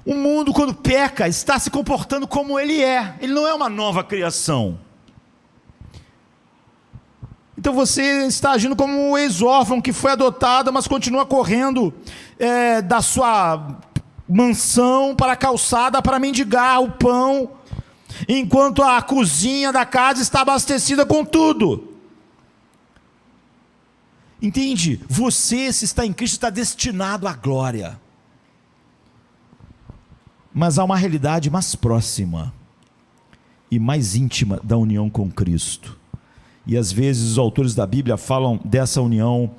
O mundo, quando peca, está se comportando como ele é. Ele não é uma nova criação. Então você está agindo como um ex-órfão que foi adotado, mas continua correndo da sua mansão para a calçada para mendigar o pão, enquanto a cozinha da casa está abastecida com tudo. Entende? Você, se está em Cristo, está destinado à glória. Mas há uma realidade mais próxima e mais íntima da união com Cristo. E às vezes os autores da Bíblia falam dessa união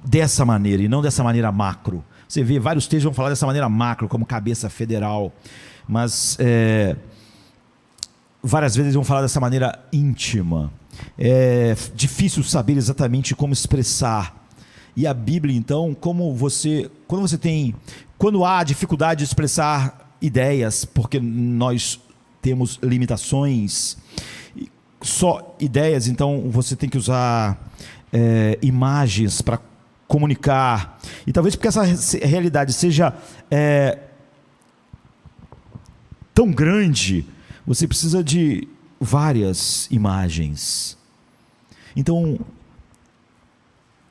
dessa maneira, e não dessa maneira macro. Você vê, vários textos vão falar dessa maneira macro, como cabeça federal, mas várias vezes vão falar dessa maneira íntima. É difícil saber exatamente como expressar E a Bíblia, então, quando há dificuldade de expressar ideias, porque nós temos limitações, só ideias, então você tem que usar imagens para comunicar. E talvez porque essa realidade seja tão grande, você precisa de várias imagens. Então,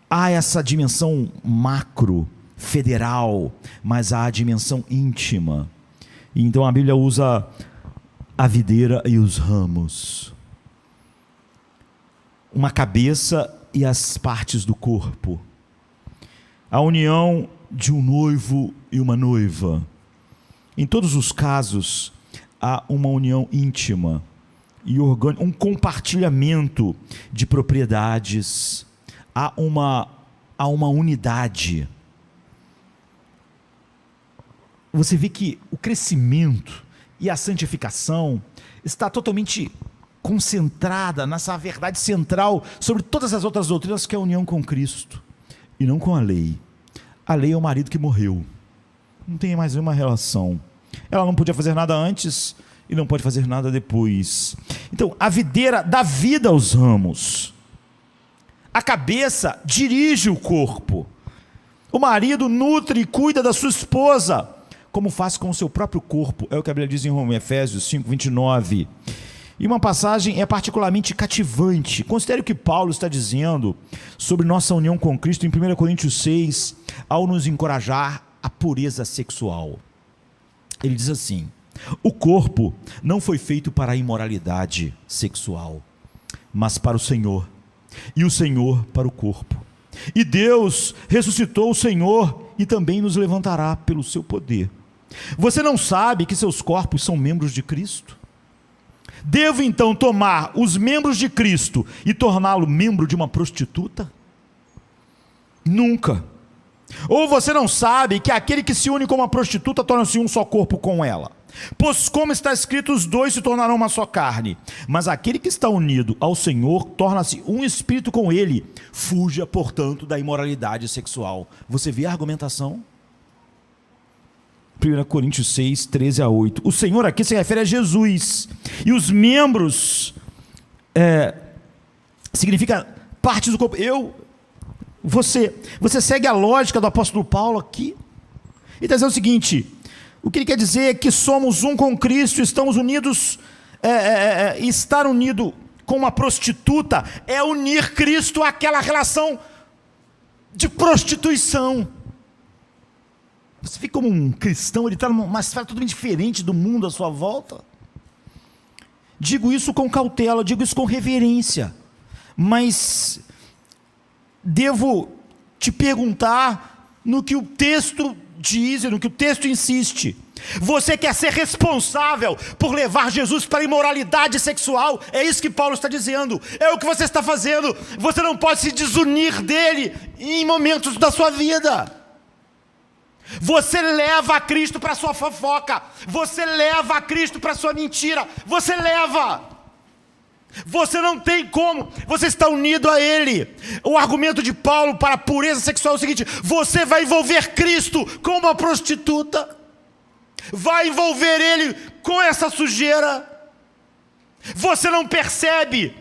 há essa dimensão macro, federal, mas há a dimensão íntima. E então a Bíblia usa a videira e os ramos, uma cabeça e as partes do corpo, a união de um noivo e uma noiva. Em todos os casos, há uma união íntima e orgânica, um compartilhamento de propriedades, há uma unidade. Você vê que o crescimento e a santificação está totalmente concentrada nessa verdade central sobre todas as outras doutrinas, que é a união com Cristo e não com a lei. A lei é o marido que morreu, não tem mais nenhuma relação. Ela não podia fazer nada antes e não pode fazer nada depois. Então, a videira dá vida aos ramos, a cabeça dirige o corpo, o marido nutre e cuida da sua esposa, como faz com o seu próprio corpo. É o que a Bíblia diz em Efésios 5:29. E uma passagem é particularmente cativante. Considere o que Paulo está dizendo sobre nossa união com Cristo em 1 Coríntios 6, ao nos encorajar à pureza sexual. Ele diz assim: o corpo não foi feito para a imoralidade sexual, mas para o Senhor, e o Senhor para o corpo. E Deus ressuscitou o Senhor e também nos levantará pelo seu poder. Você não sabe que seus corpos são membros de Cristo? Devo então tomar os membros de Cristo e torná-lo membro de uma prostituta? Nunca. Ou você não sabe que aquele que se une com uma prostituta torna-se um só corpo com ela? Pois como está escrito, os dois se tornarão uma só carne. Mas aquele que está unido ao Senhor torna-se um espírito com ele. Fuja, portanto, da imoralidade sexual. Você vê a argumentação? 1 Coríntios 6, 13-8. O Senhor aqui se refere a Jesus. E os membros significa partes do corpo. Você segue a lógica do apóstolo Paulo aqui? Ele está dizendo o seguinte: o que ele quer dizer é que somos um com Cristo, estamos unidos. Estar unido com uma prostituta é unir Cristo àquela relação de prostituição. Você fica como um cristão, ele está numa esfera totalmente diferente do mundo à sua volta. Digo isso com cautela, digo isso com reverência, mas devo te perguntar no que o texto diz, no que o texto insiste. Você quer ser responsável por levar Jesus para a imoralidade sexual? É isso que Paulo está dizendo, é o que você está fazendo. Você não pode se desunir dele em momentos da sua vida. Você leva a Cristo para a sua fofoca, você leva a Cristo para a sua mentira, você não tem como, você está unido a Ele. O argumento de Paulo para a pureza sexual é o seguinte: você vai envolver Cristo com uma prostituta, vai envolver Ele com essa sujeira. Você não percebe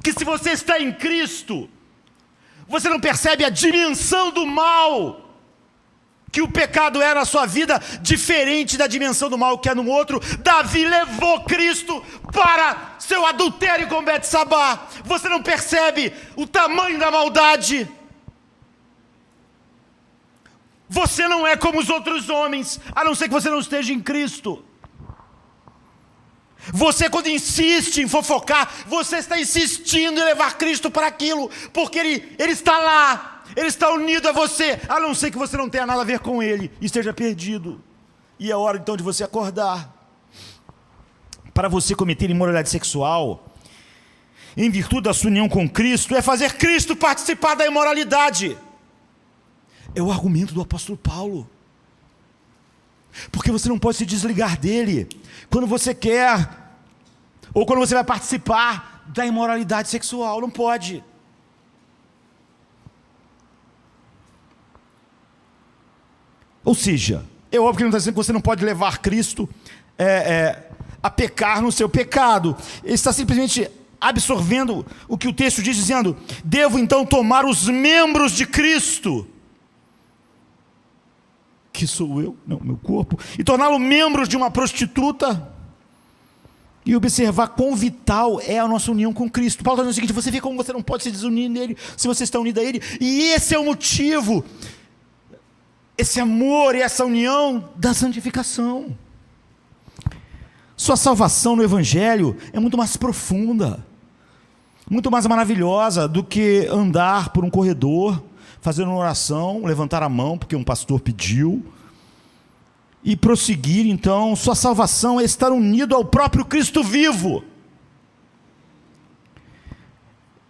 que se você está em Cristo, você não percebe a dimensão do mal que o pecado é na sua vida, diferente da dimensão do mal que é no outro. Davi levou Cristo para seu adultério com Betsabá. Você não percebe o tamanho da maldade? Você não é como os outros homens, a não ser que você não esteja em Cristo. Você, quando insiste em fofocar, você está insistindo em levar Cristo para aquilo, porque Ele está lá. Ele está unido a você, a não ser que você não tenha nada a ver com Ele e esteja perdido. E é hora então de você acordar. Para você cometer imoralidade sexual, em virtude da sua união com Cristo, é fazer Cristo participar da imoralidade. É o argumento do apóstolo Paulo. Porque você não pode se desligar dele quando você quer, ou quando você vai participar da imoralidade sexual. Não pode. Ou seja, é óbvio que ele não está dizendo que você não pode levar Cristo a pecar no seu pecado. Ele está simplesmente absorvendo o que o texto diz, dizendo: devo então tomar os membros de Cristo, que sou eu, não, meu corpo, e torná-lo membros de uma prostituta, e observar quão vital é a nossa união com Cristo. Paulo está dizendo o seguinte: você vê como você não pode se desunir nele, se você está unido a ele, e esse é o motivo, esse amor e essa união da santificação. Sua salvação no Evangelho é muito mais profunda, muito mais maravilhosa do que andar por um corredor, fazer uma oração, levantar a mão porque um pastor pediu, e prosseguir. Então, sua salvação é estar unido ao próprio Cristo vivo.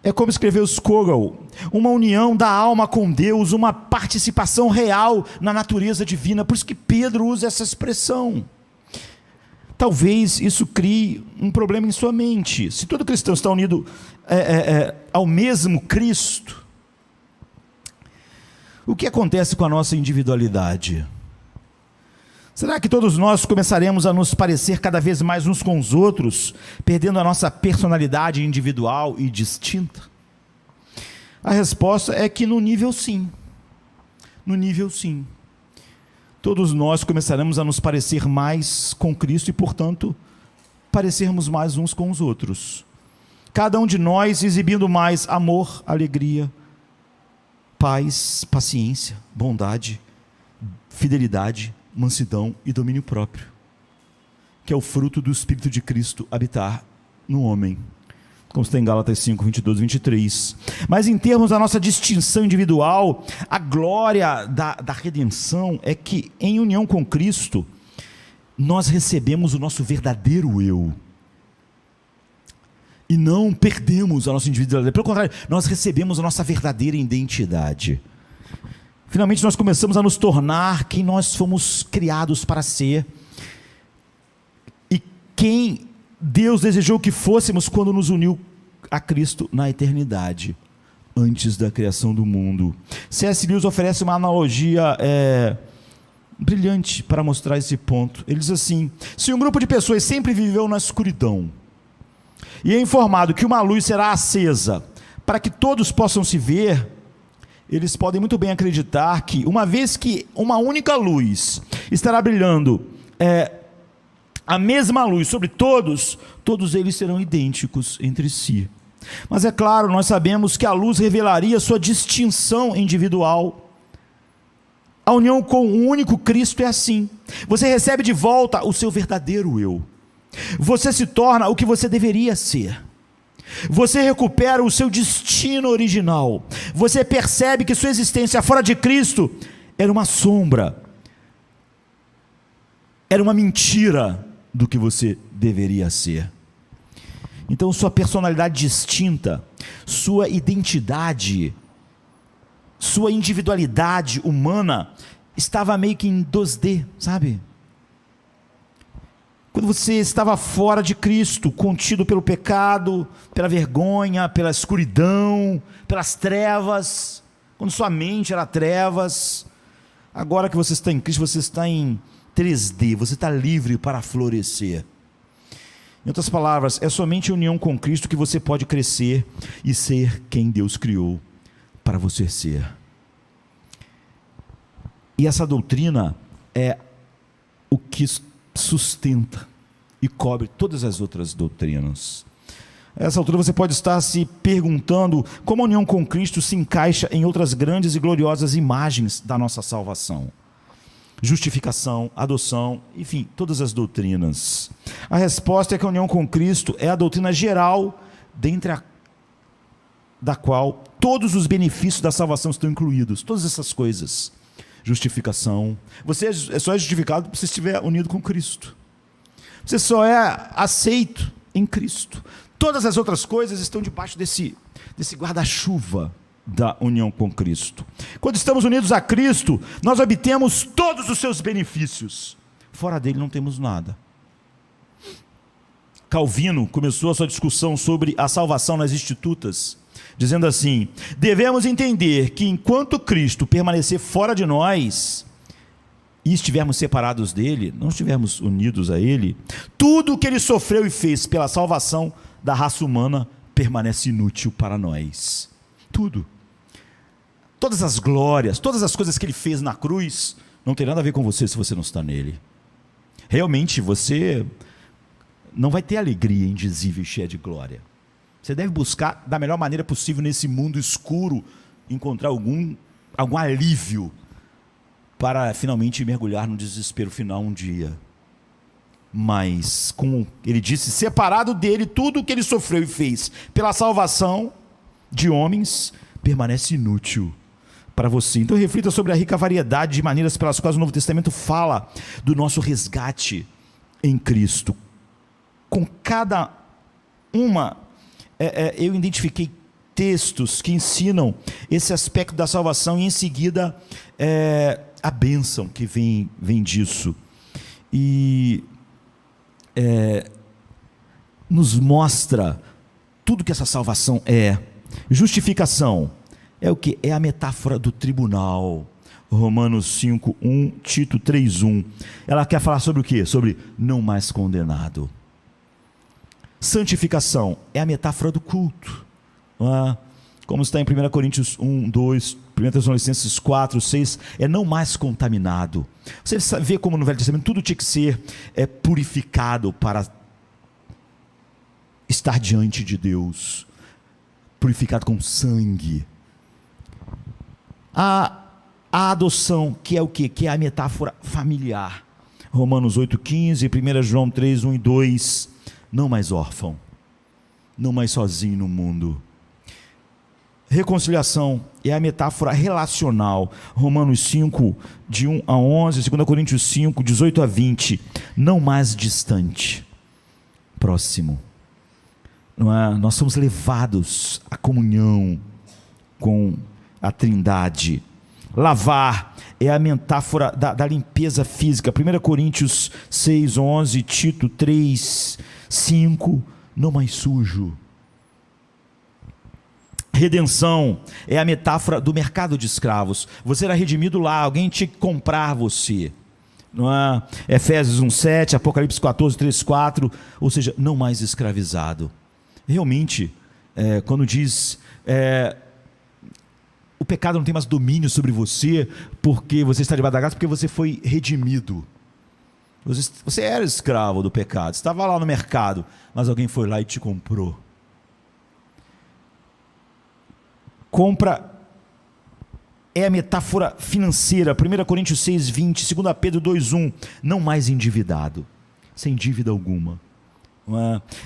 É como escreveu Scogel, uma união da alma com Deus, uma participação real na natureza divina. Por isso que Pedro usa essa expressão. Talvez isso crie um problema em sua mente. Se todo cristão está unido ao mesmo Cristo, o que acontece com a nossa individualidade? Será que todos nós começaremos a nos parecer cada vez mais uns com os outros, perdendo a nossa personalidade individual e distinta? A resposta é que no nível sim. No nível sim. Todos nós começaremos a nos parecer mais com Cristo e, portanto, parecermos mais uns com os outros. Cada um de nós exibindo mais amor, alegria, paz, paciência, bondade, fidelidade, mansidão e domínio próprio, que é o fruto do Espírito de Cristo habitar no homem, como está em Gálatas 5, 22 e 23. Mas em termos da nossa distinção individual, a glória da redenção é que, em união com Cristo, nós recebemos o nosso verdadeiro eu, e não perdemos a nossa individualidade. Pelo contrário, nós recebemos a nossa verdadeira identidade. Finalmente nós começamos a nos tornar quem nós fomos criados para ser, e quem Deus desejou que fôssemos quando nos uniu a Cristo na eternidade, antes da criação do mundo. C.S. Lewis oferece uma analogia brilhante para mostrar esse ponto. Ele diz assim: se um grupo de pessoas sempre viveu na escuridão, e é informado que uma luz será acesa para que todos possam se ver, eles podem muito bem acreditar que, uma vez que uma única luz estará brilhando, a mesma luz sobre todos, todos eles serão idênticos entre si. Mas é claro, nós sabemos que a luz revelaria sua distinção individual. A união com o único Cristo é assim: você recebe de volta o seu verdadeiro eu, você se torna o que você deveria ser, você recupera o seu destino original, você percebe que sua existência fora de Cristo era uma sombra, era uma mentira do que você deveria ser. Então sua personalidade distinta, sua identidade, sua individualidade humana estava meio que em 2D, sabe? Quando você estava fora de Cristo, contido pelo pecado, pela vergonha, pela escuridão, pelas trevas, quando sua mente era trevas, agora que você está em Cristo, você está em 3D, você está livre para florescer. Em outras palavras, é somente a união com Cristo que você pode crescer e ser quem Deus criou para você ser. E essa doutrina é o que sustenta e cobre todas as outras doutrinas. A essa altura você pode estar se perguntando como a união com Cristo se encaixa em outras grandes e gloriosas imagens da nossa salvação: justificação, adoção, enfim, todas as doutrinas. A resposta é que a união com Cristo é a doutrina geral, dentre da qual todos os benefícios da salvação estão incluídos. Todas essas coisas: justificação, você só é justificado se estiver unido com Cristo, você só é aceito em Cristo. Todas as outras coisas estão debaixo desse guarda-chuva da união com Cristo. Quando estamos unidos a Cristo, nós obtemos todos os seus benefícios. Fora dele não temos nada. Calvino começou a sua discussão sobre a salvação nas Institutas, dizendo assim: devemos entender que enquanto Cristo permanecer fora de nós, e estivermos separados dele, não estivermos unidos a ele, tudo o que ele sofreu e fez pela salvação da raça humana permanece inútil para nós. Tudo. Todas as glórias, todas as coisas que ele fez na cruz, não tem nada a ver com você se você não está nele. Realmente você não vai ter alegria indizível e cheia de glória. Você deve buscar da melhor maneira possível nesse mundo escuro, encontrar algum alívio para finalmente mergulhar no desespero final um dia. Mas, como ele disse, separado dele, tudo o que ele sofreu e fez pela salvação de homens permanece inútil para você. Então reflita sobre a rica variedade de maneiras pelas quais o Novo Testamento fala do nosso resgate em Cristo. Com cada uma, eu identifiquei textos que ensinam esse aspecto da salvação e em seguida a bênção que vem disso. E nos mostra tudo que essa salvação é. Justificação é o que? É a metáfora do tribunal. Romanos 5:1, Tito 3:1. Ela quer falar sobre o quê? Sobre não mais condenado. Santificação é a metáfora do culto, não é? Como está em 1 Coríntios 1, 2, 1 Tessalonicenses 4, 6, é não mais contaminado. Você vê como no Velho Testamento tudo tinha que ser purificado para estar diante de Deus, purificado com sangue. A adoção, que é o quê? Que é a metáfora familiar. Romanos 8:15, 1 João 3, 1 e 2, não mais órfão, não mais sozinho no mundo. Reconciliação é a metáfora relacional. Romanos 5, de 1 a 11, 2 Coríntios 5, 18 a 20, não mais distante, próximo. Não é? Nós somos levados à comunhão com a Trindade. Lavar é a metáfora da limpeza física. 1 Coríntios 6, 11, Tito 3, 5, não mais sujo. Redenção é a metáfora do mercado de escravos. Você era redimido lá, alguém tinha que comprar você. Não é? Efésios 1:7, Apocalipse 14, 3, 4, ou seja, não mais escravizado. Realmente, quando diz o pecado não tem mais domínio sobre você, porque você está debaixo da graça, porque você foi redimido. Você era escravo do pecado, estava lá no mercado, mas alguém foi lá e te comprou. Compra é a metáfora financeira. 1 Coríntios 6, 20, 2 Pedro 2, 1, não mais endividado, sem dívida alguma.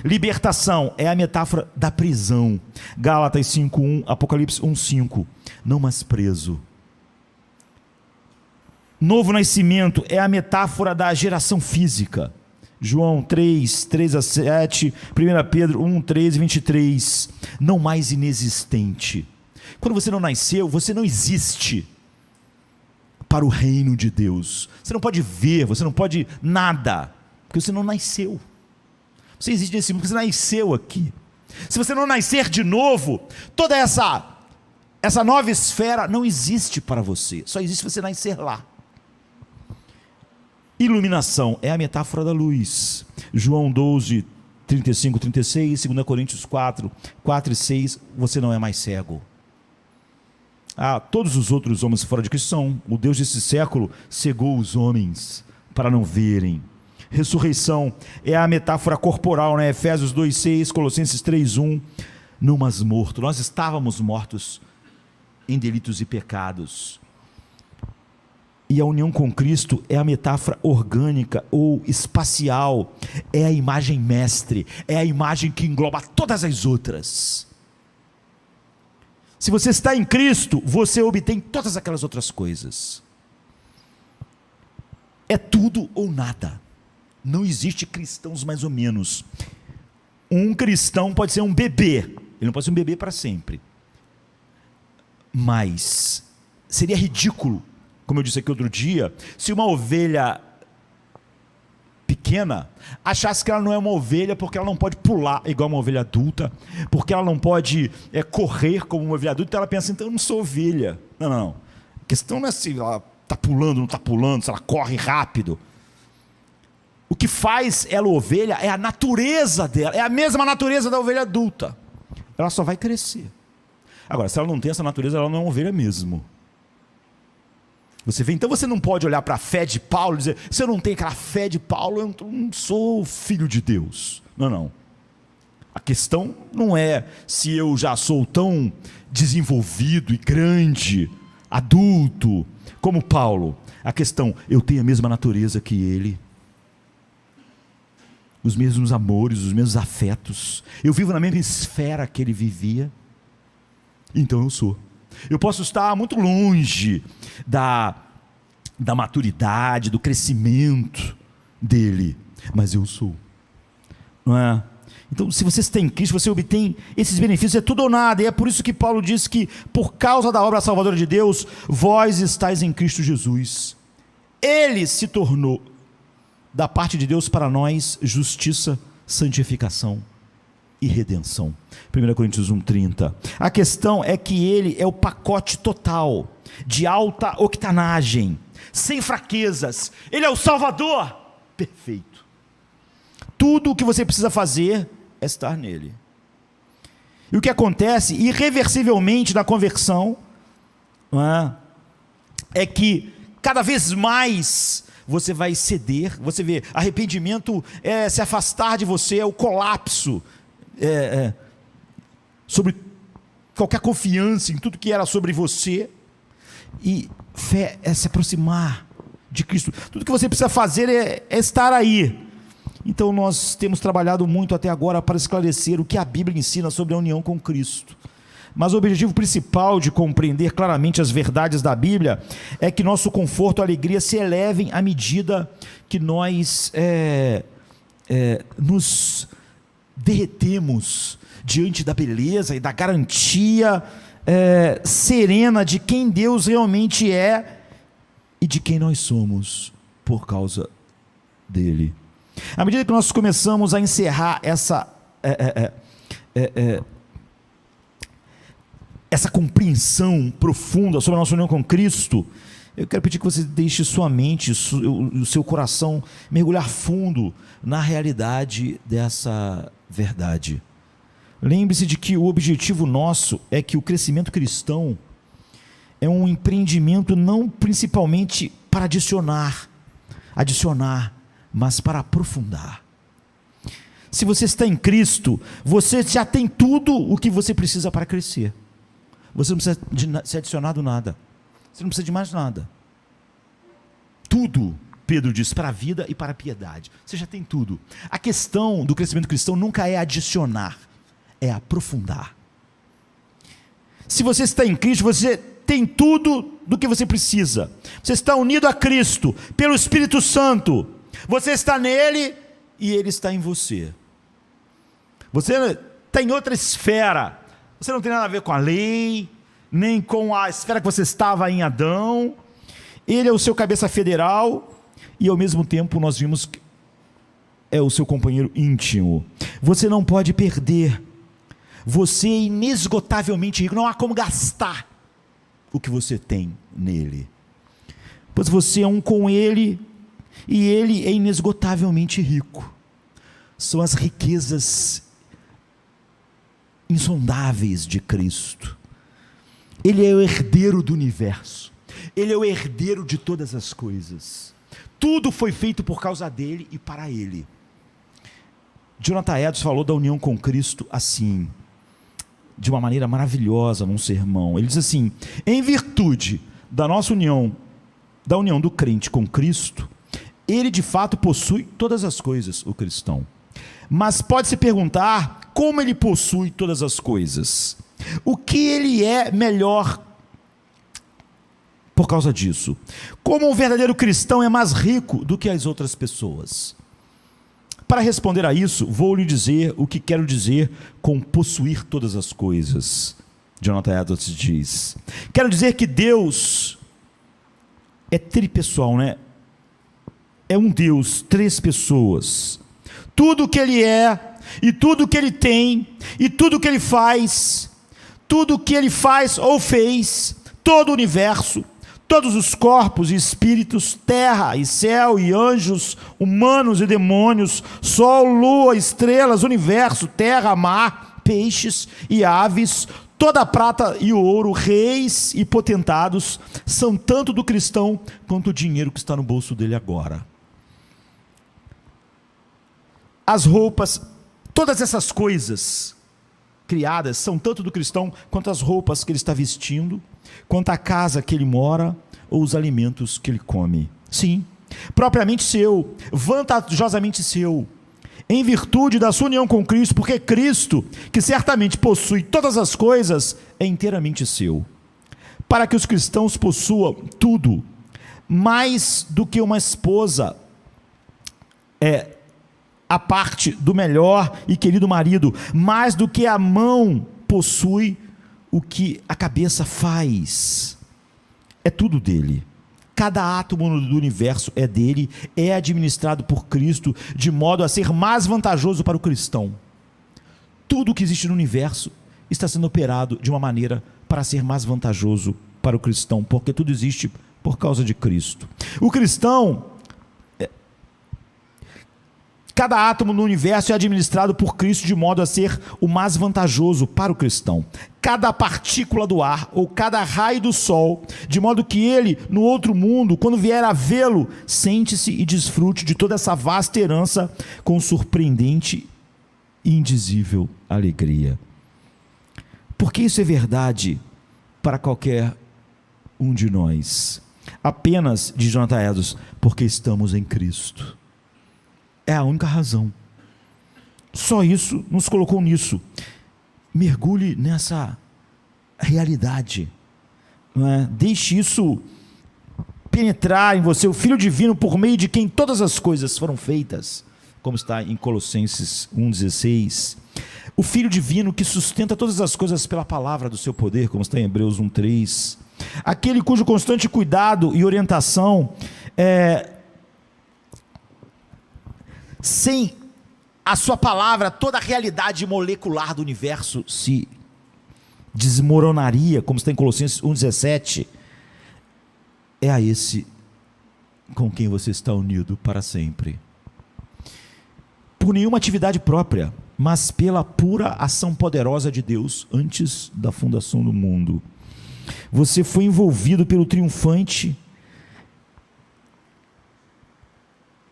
Libertação é a metáfora da prisão. Gálatas 5:1, Apocalipse 1:5, não mais preso. Novo nascimento é a metáfora da geração física. João 3, 3 a 7, 1 Pedro 1, 13 e 23, não mais inexistente. Quando você não nasceu, você não existe para o reino de Deus. Você não pode ver, você não pode nada, porque você não nasceu. Você existe nesse mundo, você nasceu aqui. Se você não nascer de novo, toda essa nova esfera não existe para você. Só existe se você nascer lá. Iluminação é a metáfora da luz. João 12, 35, 36, 2 Coríntios 4, 4 e 6, você não é mais cego. Todos os outros homens fora de Cristo são. O Deus desse século cegou os homens para não verem. Ressurreição é a metáfora corporal, né? Efésios 2:6, Colossenses 3:1, não mais morto. Nós estávamos mortos em delitos e pecados. E a união com Cristo é a metáfora orgânica ou espacial, é a imagem mestre, é a imagem que engloba todas as outras. Se você está em Cristo, você obtém todas aquelas outras coisas. É tudo ou nada. Não existe cristãos mais ou menos. Um cristão pode ser um bebê, ele não pode ser um bebê para sempre. Mas seria ridículo, como eu disse aqui outro dia, se uma ovelha pequena achasse que ela não é uma ovelha porque ela não pode pular igual uma ovelha adulta, porque ela não pode correr como uma ovelha adulta, então ela pensa, então eu não sou ovelha. Não. A questão não é se ela está pulando, não está pulando, se ela corre rápido. O que faz ela ovelha é a natureza dela, é a mesma natureza da ovelha adulta. Ela só vai crescer. Agora, se ela não tem essa natureza, ela não é uma ovelha mesmo. Você vê, então você não pode olhar para a fé de Paulo e dizer, se eu não tenho aquela fé de Paulo, eu não sou filho de Deus. Não, não. A questão não é se eu já sou tão desenvolvido e grande, adulto, como Paulo. A questão, eu tenho a mesma natureza que ele. Os mesmos amores, os mesmos afetos. Eu vivo na mesma esfera que ele vivia. Então eu sou. Eu posso estar muito longe da maturidade, do crescimento dele, mas eu sou. Não é? Então, se você está em Cristo, você obtém esses benefícios, é tudo ou nada, e é por isso que Paulo diz que, por causa da obra salvadora de Deus, vós estáis em Cristo Jesus. Ele se tornou, da parte de Deus para nós, justiça, santificação e redenção. 1 Coríntios 1,30. A questão é que ele é o pacote total, de alta octanagem, sem fraquezas. Ele é o Salvador perfeito. Tudo o que você precisa fazer é estar nele. E o que acontece irreversivelmente na conversão é que cada vez mais você vai ceder. Você vê, arrependimento é se afastar de você, é o colapso sobre qualquer confiança em tudo que era sobre você, e fé é se aproximar de Cristo. Tudo que você precisa fazer é estar aí. Então nós temos trabalhado muito até agora para esclarecer o que a Bíblia ensina sobre a união com Cristo. Mas o objetivo principal de compreender claramente as verdades da Bíblia é que nosso conforto e alegria se elevem à medida que nós nos derretemos diante da beleza e da garantia serena de quem Deus realmente é e de quem nós somos por causa dele. À medida que nós começamos a encerrar essa compreensão profunda sobre a nossa união com Cristo, eu quero pedir que você deixe sua mente, o seu coração mergulhar fundo na realidade dessa verdade. Lembre-se de que o objetivo nosso é que o crescimento cristão é um empreendimento não principalmente para adicionar, mas para aprofundar. Se você está em Cristo, você já tem tudo o que você precisa para crescer. Você não precisa ser adicionado nada. Você não precisa de mais nada. Tudo, Pedro diz, para a vida e para a piedade. Você já tem tudo. A questão do crescimento cristão nunca é adicionar, é aprofundar. Se você está em Cristo, você tem tudo do que você precisa. Você está unido a Cristo pelo Espírito Santo. Você está nele e ele está em você. Você está em outra esfera. Você não tem nada a ver com a lei, nem com a esfera que você estava em Adão. Ele é o seu cabeça federal e ao mesmo tempo nós vimos que é o seu companheiro íntimo. Você não pode perder. Você é inesgotavelmente rico. Não há como gastar o que você tem nele. Pois você é um com ele e ele é inesgotavelmente rico. São as riquezas insondáveis de Cristo. Ele é o herdeiro do universo. Ele é o herdeiro de todas as coisas. Tudo foi feito por causa dele e para ele. Jonathan Edwards falou da união com Cristo assim, de uma maneira maravilhosa num sermão. Ele diz assim: em virtude da nossa união, da união do crente com Cristo, ele de fato possui todas as coisas, o cristão. Mas pode-se perguntar como ele possui todas as coisas. O que ele é melhor por causa disso? Como um verdadeiro cristão é mais rico do que as outras pessoas? Para responder a isso, vou lhe dizer o que quero dizer com possuir todas as coisas. Jonathan Edwards diz: quero dizer que Deus é tripessoal, né? É um Deus, três pessoas. Tudo o que ele é, e tudo o que ele tem, e tudo o que ele faz, tudo o que ele faz ou fez, todo o universo, todos os corpos e espíritos, terra e céu e anjos, humanos e demônios, sol, lua, estrelas, universo, terra, mar, peixes e aves, toda a prata e ouro, reis e potentados, são tanto do cristão quanto o dinheiro que está no bolso dele agora. As roupas, todas essas coisas criadas são tanto do cristão quanto as roupas que ele está vestindo, quanto a casa que ele mora ou os alimentos que ele come. Sim, propriamente seu, vantajosamente seu, em virtude da sua união com Cristo, porque Cristo, que certamente possui todas as coisas, é inteiramente seu. Para que os cristãos possuam tudo, mais do que uma esposa a parte do melhor e querido marido, mais do que a mão possui o que a cabeça faz, é tudo dele. Cada átomo do universo é dele, é administrado por Cristo, de modo a ser mais vantajoso para o cristão. Tudo que existe no universo está sendo operado de uma maneira para ser mais vantajoso para o cristão, porque tudo existe por causa de Cristo. O cristão, cada átomo no universo é administrado por Cristo de modo a ser o mais vantajoso para o cristão. Cada partícula do ar ou cada raio do sol, de modo que ele, no outro mundo, quando vier a vê-lo, sente-se e desfrute de toda essa vasta herança com surpreendente e indizível alegria. Porque isso é verdade para qualquer um de nós. Apenas, diz Jonathan Edwards, porque estamos em Cristo. É a única razão. Só isso nos colocou nisso. Mergulhe nessa realidade, não é? Deixe isso penetrar em você. O Filho Divino, por meio de quem todas as coisas foram feitas, como está em Colossenses 1,16. O Filho Divino que sustenta todas as coisas pela palavra do seu poder, como está em Hebreus 1,3. Aquele cujo constante cuidado e orientação sem a sua palavra, toda a realidade molecular do universo se desmoronaria, como está em Colossenses 1,17. É a esse com quem você está unido para sempre. Por nenhuma atividade própria, mas pela pura ação poderosa de Deus antes da fundação do mundo. Você foi envolvido pelo triunfante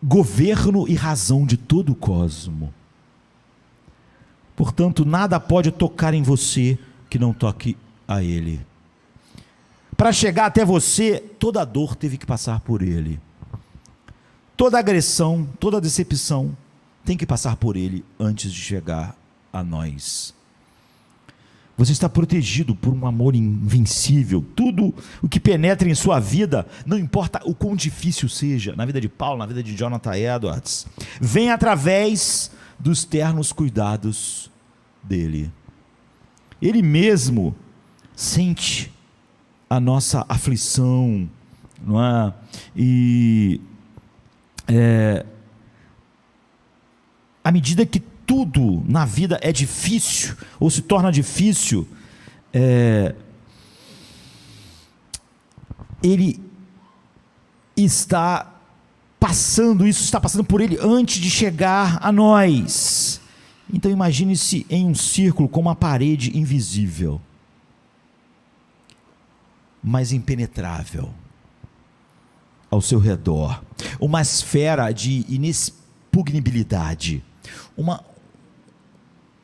governo e razão de todo o cosmo. Portanto, nada pode tocar em você que não toque a Ele. Para chegar até você, toda dor teve que passar por Ele. Toda agressão, toda decepção tem que passar por Ele antes de chegar a nós. Você está protegido por um amor invencível. Tudo o que penetra em sua vida, não importa o quão difícil seja, na vida de Paulo, na vida de Jonathan Edwards, vem através dos ternos cuidados dele. Ele mesmo sente a nossa aflição, não é? À medida que tudo na vida é difícil, ou se torna difícil, ele está passando, isso está passando por ele antes de chegar a nós. Então imagine-se em um círculo com uma parede invisível, mas impenetrável ao seu redor, uma esfera de inexpugnabilidade,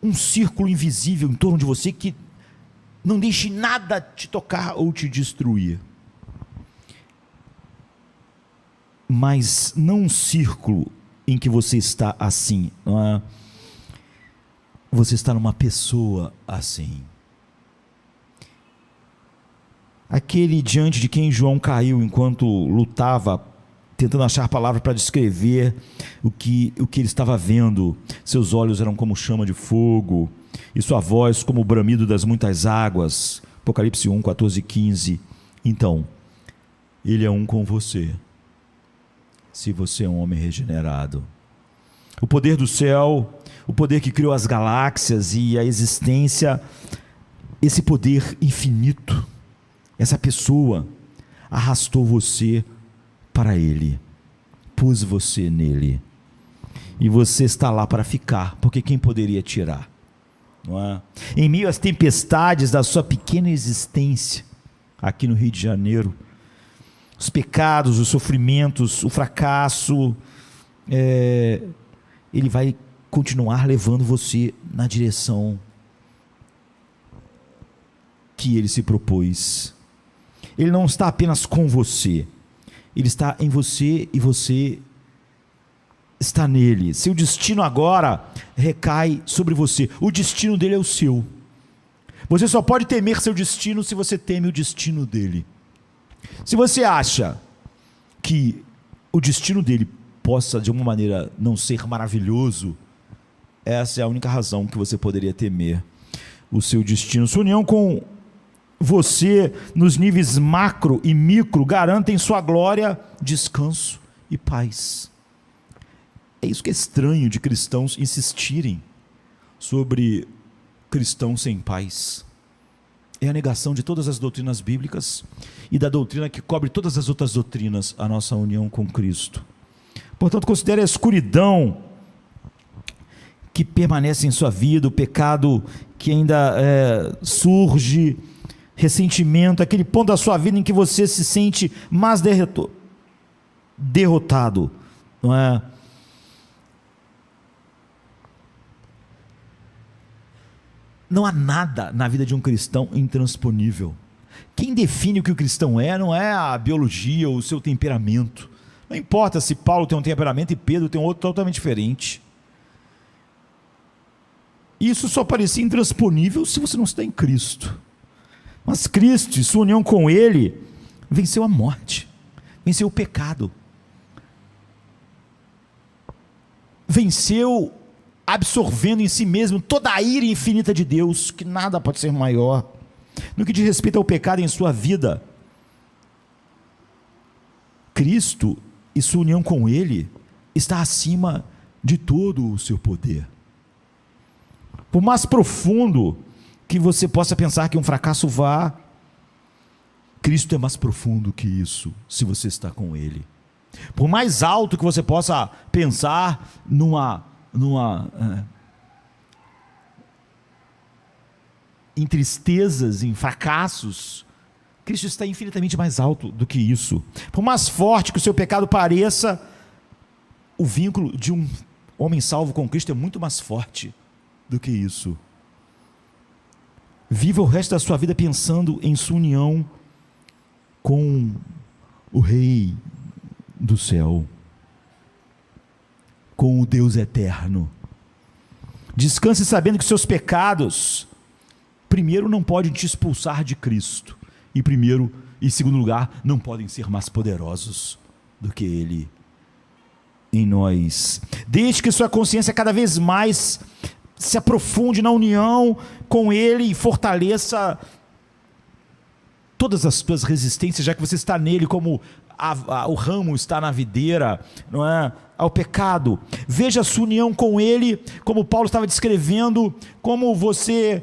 um círculo invisível em torno de você que não deixe nada te tocar ou te destruir. Mas não um círculo em que você está assim, não é? Você está numa pessoa assim. Aquele diante de quem João caiu enquanto lutava, tentando achar palavras para descrever o que ele estava vendo. Seus olhos eram como chama de fogo, e sua voz como o bramido das muitas águas. Apocalipse 1, 14 e 15. Então, ele é um com você, se você é um homem regenerado. O poder do céu, o poder que criou as galáxias e a existência, esse poder infinito, essa pessoa, arrastou você para Ele, pôs você nele, e você está lá para ficar, porque quem poderia tirar? Não é? Em meio às tempestades da sua pequena existência, aqui no Rio de Janeiro, os pecados, os sofrimentos, o fracasso, Ele vai continuar levando você na direção que Ele se propôs. Ele não está apenas com você, Ele está em você e você está nele. Seu destino agora recai sobre você, o destino dele é o seu. Você só pode temer seu destino se você teme o destino dele. Se você acha que o destino dele possa de alguma maneira não ser maravilhoso, essa é a única razão que você poderia temer o seu destino. Sua união com você nos níveis macro e micro garantem sua glória, descanso e paz. É isso que é estranho de cristãos insistirem sobre cristãos sem paz. É a negação de todas as doutrinas bíblicas e da doutrina que cobre todas as outras doutrinas, a nossa união com Cristo. Portanto, considere a escuridão que permanece em sua vida, o pecado que ainda surge, ressentimento, aquele ponto da sua vida em que você se sente mais derrotado, não é? Não há nada na vida de um cristão intransponível. Quem define o que o cristão não é a biologia ou o seu temperamento. Não importa se Paulo tem um temperamento e Pedro tem um outro totalmente diferente. Isso só parecia intransponível se você não está em Cristo. Mas Cristo e sua união com Ele venceu a morte, venceu o pecado, venceu absorvendo em si mesmo toda a ira infinita de Deus, que nada pode ser maior. No que diz respeito ao pecado em sua vida, Cristo e sua união com Ele está acima de todo o seu poder. Por mais profundo que você possa pensar que um fracasso vá, Cristo é mais profundo que isso, se você está com Ele. Por mais alto que você possa pensar em tristezas, em fracassos, Cristo está infinitamente mais alto do que isso. Por mais forte que o seu pecado pareça, o vínculo de um homem salvo com Cristo é muito mais forte do que isso. Viva o resto da sua vida pensando em sua união com o Rei do céu, com o Deus eterno. Descanse sabendo que seus pecados, primeiro, não podem te expulsar de Cristo, e em segundo lugar, não podem ser mais poderosos do que Ele em nós. Desde que sua consciência cada vez mais se aprofunde na união com Ele e fortaleça todas as suas resistências, já que você está nele, como o ramo está na videira, não é? Ao pecado. Veja a sua união com Ele, como Paulo estava descrevendo, como você,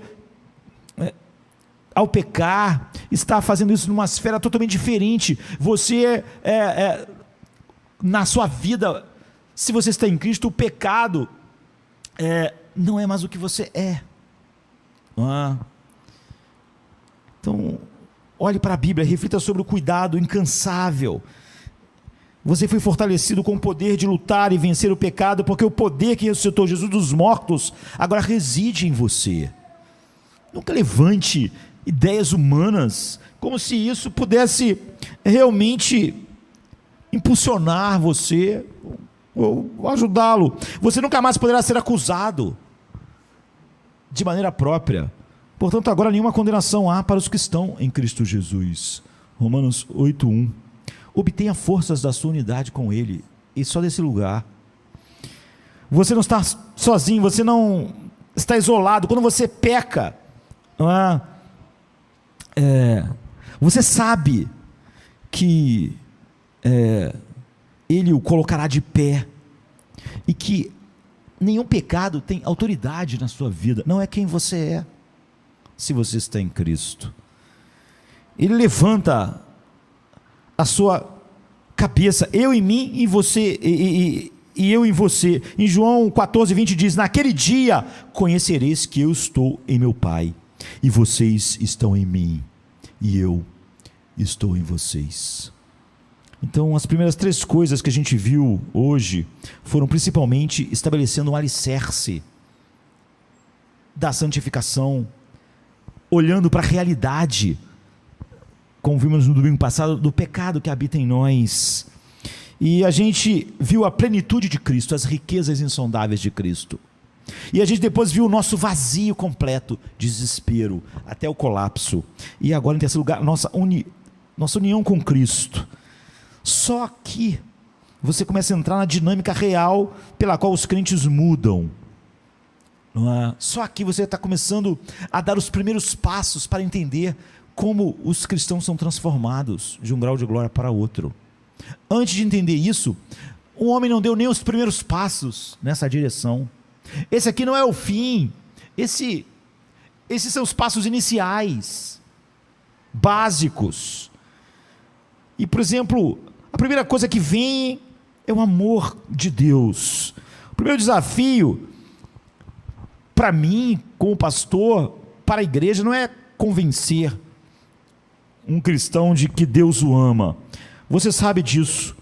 ao pecar, está fazendo isso numa esfera totalmente diferente. Você, na sua vida, se você está em Cristo, o pecado não é mais o que você é. Não é? Então, olhe para a Bíblia, reflita sobre o cuidado incansável. Você foi fortalecido com o poder de lutar e vencer o pecado, porque o poder que ressuscitou Jesus dos mortos agora reside em você. Nunca levante ideias humanas como se isso pudesse realmente impulsionar você ou ajudá-lo. Você nunca mais poderá ser acusado de maneira própria. Portanto, agora nenhuma condenação há para os que estão em Cristo Jesus. Romanos 8:1. Obtenha forças da sua unidade com Ele, e só desse lugar. Você não está sozinho, você não está isolado. Quando você peca, não é? Você sabe que Ele o colocará de pé, e que nenhum pecado tem autoridade na sua vida. Não é quem você é, se você está em Cristo. Ele levanta a sua cabeça, eu em mim e você, e eu em você. Em João 14:20 diz: naquele dia conhecereis que eu estou em meu Pai, e vocês estão em mim, e eu estou em vocês. Então, as primeiras 3 coisas que a gente viu hoje foram principalmente estabelecendo um alicerce da santificação, olhando para a realidade, como vimos no domingo passado, do pecado que habita em nós. E a gente viu a plenitude de Cristo, as riquezas insondáveis de Cristo. E a gente depois viu o nosso vazio completo, desespero, até o colapso. E agora, em terceiro lugar, nossa união com Cristo. Só aqui você começa a entrar na dinâmica real pela qual os crentes mudam. Não é? Só aqui você está começando a dar os primeiros passos para entender como os cristãos são transformados de um grau de glória para outro. Antes de entender isso, o homem não deu nem os primeiros passos nessa direção. Esse aqui não é o fim. Esses são os passos iniciais, básicos. E, por exemplo, a primeira coisa que vem é o amor de Deus. O primeiro desafio para mim, como pastor, para a igreja, não é convencer um cristão de que Deus o ama. Você sabe disso.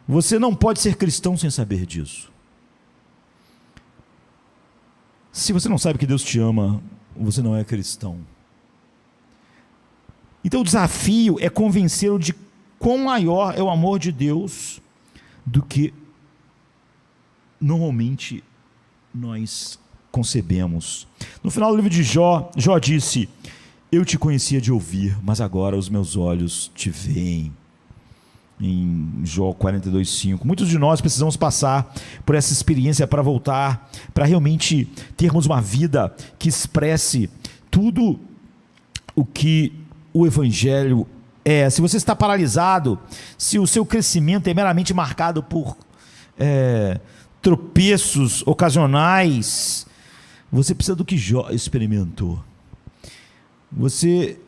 Você não pode ser cristão sem saber disso. Se você não sabe que Deus te ama, você não é cristão. Então o desafio é convencê-lo de quão maior é o amor de Deus do que normalmente nós concebemos. No final do livro de Jó, Jó disse: eu te conhecia de ouvir, mas agora os meus olhos te veem. Em Jó 42:5. Muitos de nós precisamos passar por essa experiência para voltar, para realmente termos uma vida que expresse tudo o que o Evangelho é. Se você está paralisado, se o seu crescimento é meramente marcado por tropeços ocasionais, você precisa do que Jó experimentou. Você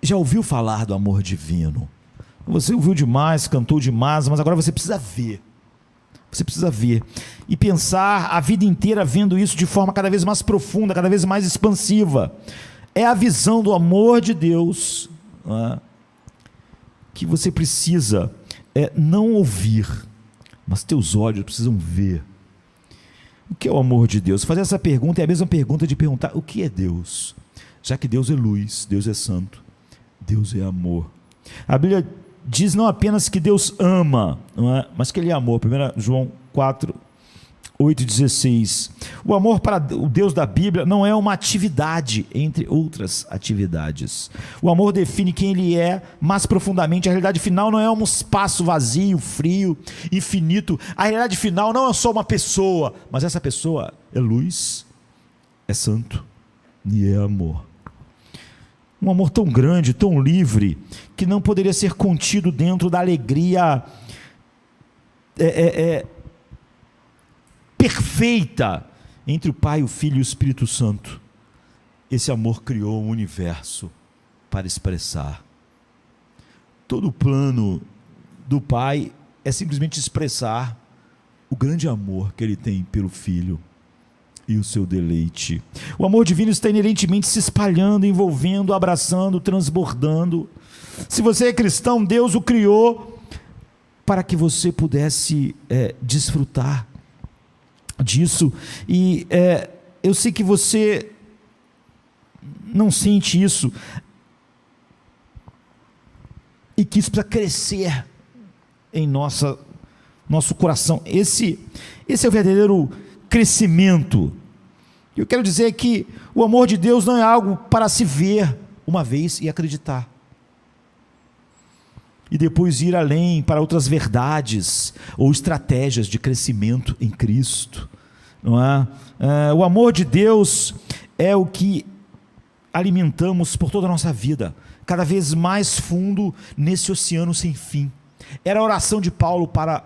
já ouviu falar do amor divino? Você ouviu demais, cantou demais, mas agora você precisa ver. Você precisa ver e pensar a vida inteira vendo isso de forma cada vez mais profunda, cada vez mais expansiva. É a visão do amor de Deus, não é? Que você precisa não ouvir, mas teus olhos precisam ver. O que é o amor de Deus? Fazer essa pergunta é a mesma pergunta de perguntar o que é Deus, já que Deus é luz, Deus é santo, Deus é amor. A Bíblia diz não apenas que Deus ama, não é? Mas que Ele é amor. 1 João 4:8-16. O amor para o Deus da Bíblia não é uma atividade entre outras atividades. O amor define quem Ele é mais profundamente. A realidade final não é um espaço vazio, frio, infinito. A realidade final não é só uma pessoa, mas essa pessoa é luz, é santo e é amor. Um amor tão grande, tão livre, que não poderia ser contido dentro da alegria perfeita entre o Pai, o Filho e o Espírito Santo. Esse amor criou um universo para expressar. Todo o plano do Pai é simplesmente expressar o grande amor que Ele tem pelo Filho e o seu deleite. O amor divino está inerentemente se espalhando, envolvendo, abraçando, transbordando. Se você é cristão, Deus o criou para que você pudesse desfrutar disso. E eu sei que você não sente isso, e que isso precisa crescer em nosso coração. Esse é o verdadeiro crescimento. Eu quero dizer que o amor de Deus não é algo para se ver uma vez e acreditar, e depois ir além para outras verdades ou estratégias de crescimento em Cristo, não é? O amor de Deus é o que alimentamos por toda a nossa vida, cada vez mais fundo nesse oceano sem fim. Era a oração de Paulo para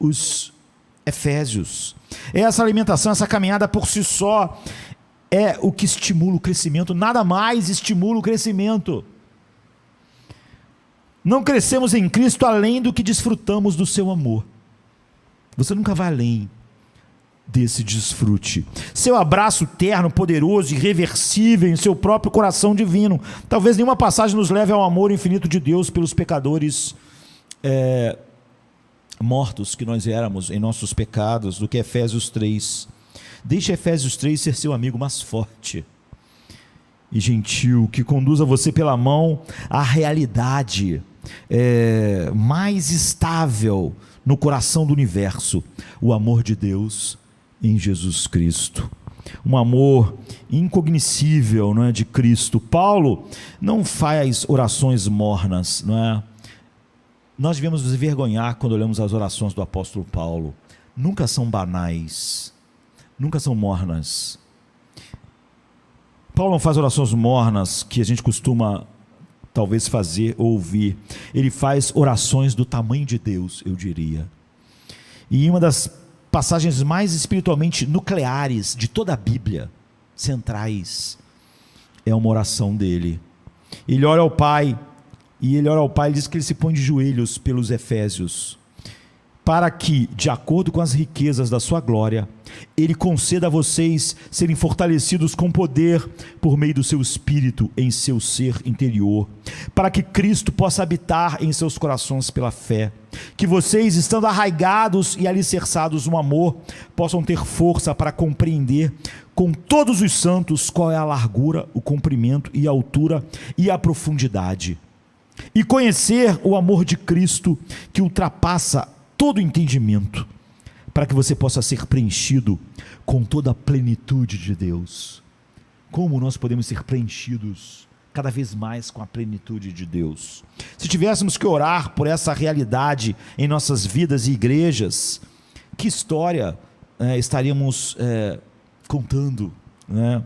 os Efésios. Essa alimentação, essa caminhada por si só é o que estimula o crescimento. Nada mais estimula o crescimento. Não crescemos em Cristo além do que desfrutamos do seu amor. Você nunca vai além desse desfrute. Seu abraço terno, poderoso, irreversível em seu próprio coração divino. Talvez nenhuma passagem nos leve ao amor infinito de Deus pelos pecadores mortos que nós éramos em nossos pecados, do que Efésios 3. Deixe Efésios 3 ser seu amigo mais forte e gentil, que conduza você pela mão à realidade mais estável no coração do universo, o amor de Deus em Jesus Cristo. Um amor incognoscível, não é, de Cristo. Paulo não faz orações mornas, não é? Nós devemos nos envergonhar quando olhamos as orações do apóstolo Paulo. Nunca são banais, nunca são mornas. Paulo não faz orações mornas que a gente costuma talvez fazer ou ouvir. Ele faz orações do tamanho de Deus, eu diria. E uma das passagens mais espiritualmente nucleares de toda a Bíblia, centrais, é uma oração dele. Ele ora ao Pai, e ele diz que ele se põe de joelhos pelos efésios, para que, de acordo com as riquezas da sua glória, ele conceda a vocês serem fortalecidos com poder por meio do seu Espírito em seu ser interior, para que Cristo possa habitar em seus corações pela fé, que vocês, estando arraigados e alicerçados no amor, possam ter força para compreender com todos os santos qual é a largura, o comprimento e a altura e a profundidade, e conhecer o amor de Cristo que ultrapassa todo entendimento, para que você possa ser preenchido com toda a plenitude de Deus. Como nós podemos ser preenchidos cada vez mais com a plenitude de Deus? Se tivéssemos que orar por essa realidade em nossas vidas e igrejas, que história estaríamos contando, né?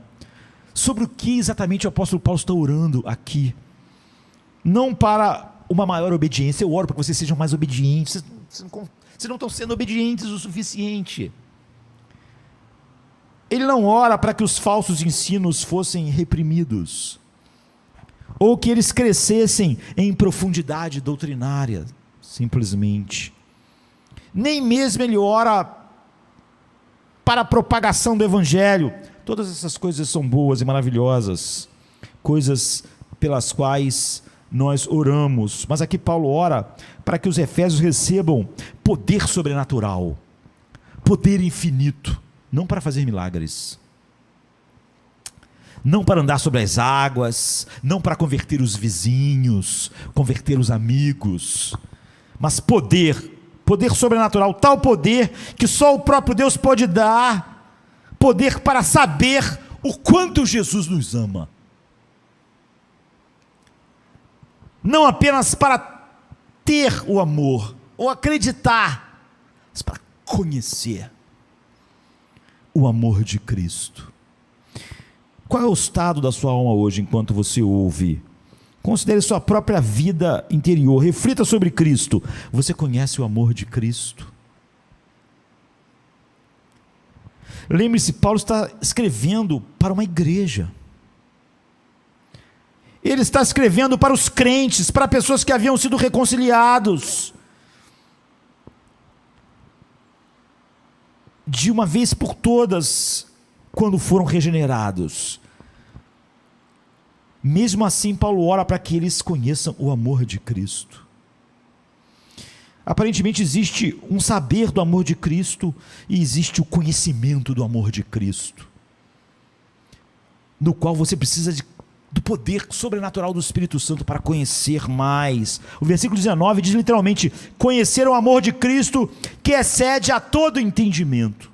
Sobre o que exatamente o apóstolo Paulo está orando aqui? Não para uma maior obediência. Eu oro para que vocês sejam mais obedientes. Vocês não estão sendo obedientes o suficiente. Ele não ora para que os falsos ensinos fossem reprimidos, ou que eles crescessem em profundidade doutrinária, simplesmente. Nem mesmo ele ora para a propagação do Evangelho. Todas essas coisas são boas e maravilhosas, coisas pelas quais nós oramos, mas aqui Paulo ora para que os efésios recebam poder sobrenatural, poder infinito, não para fazer milagres, não para andar sobre as águas, não para converter os vizinhos, converter os amigos, mas poder sobrenatural, tal poder que só o próprio Deus pode dar, poder para saber o quanto Jesus nos ama. Não apenas para ter o amor, ou acreditar, mas para conhecer o amor de Cristo. Qual é o estado da sua alma hoje enquanto você ouve? Considere sua própria vida interior, reflita sobre Cristo. Você conhece o amor de Cristo? Lembre-se, Paulo está escrevendo para uma igreja. Ele está escrevendo para os crentes, para pessoas que haviam sido reconciliados de uma vez por todas, quando foram regenerados. Mesmo assim, Paulo ora para que eles conheçam o amor de Cristo. Aparentemente existe um saber do amor de Cristo e existe o conhecimento do amor de Cristo, no qual você precisa do poder sobrenatural do Espírito Santo para conhecer mais. O versículo 19 diz literalmente: conhecer o amor de Cristo que excede a todo entendimento.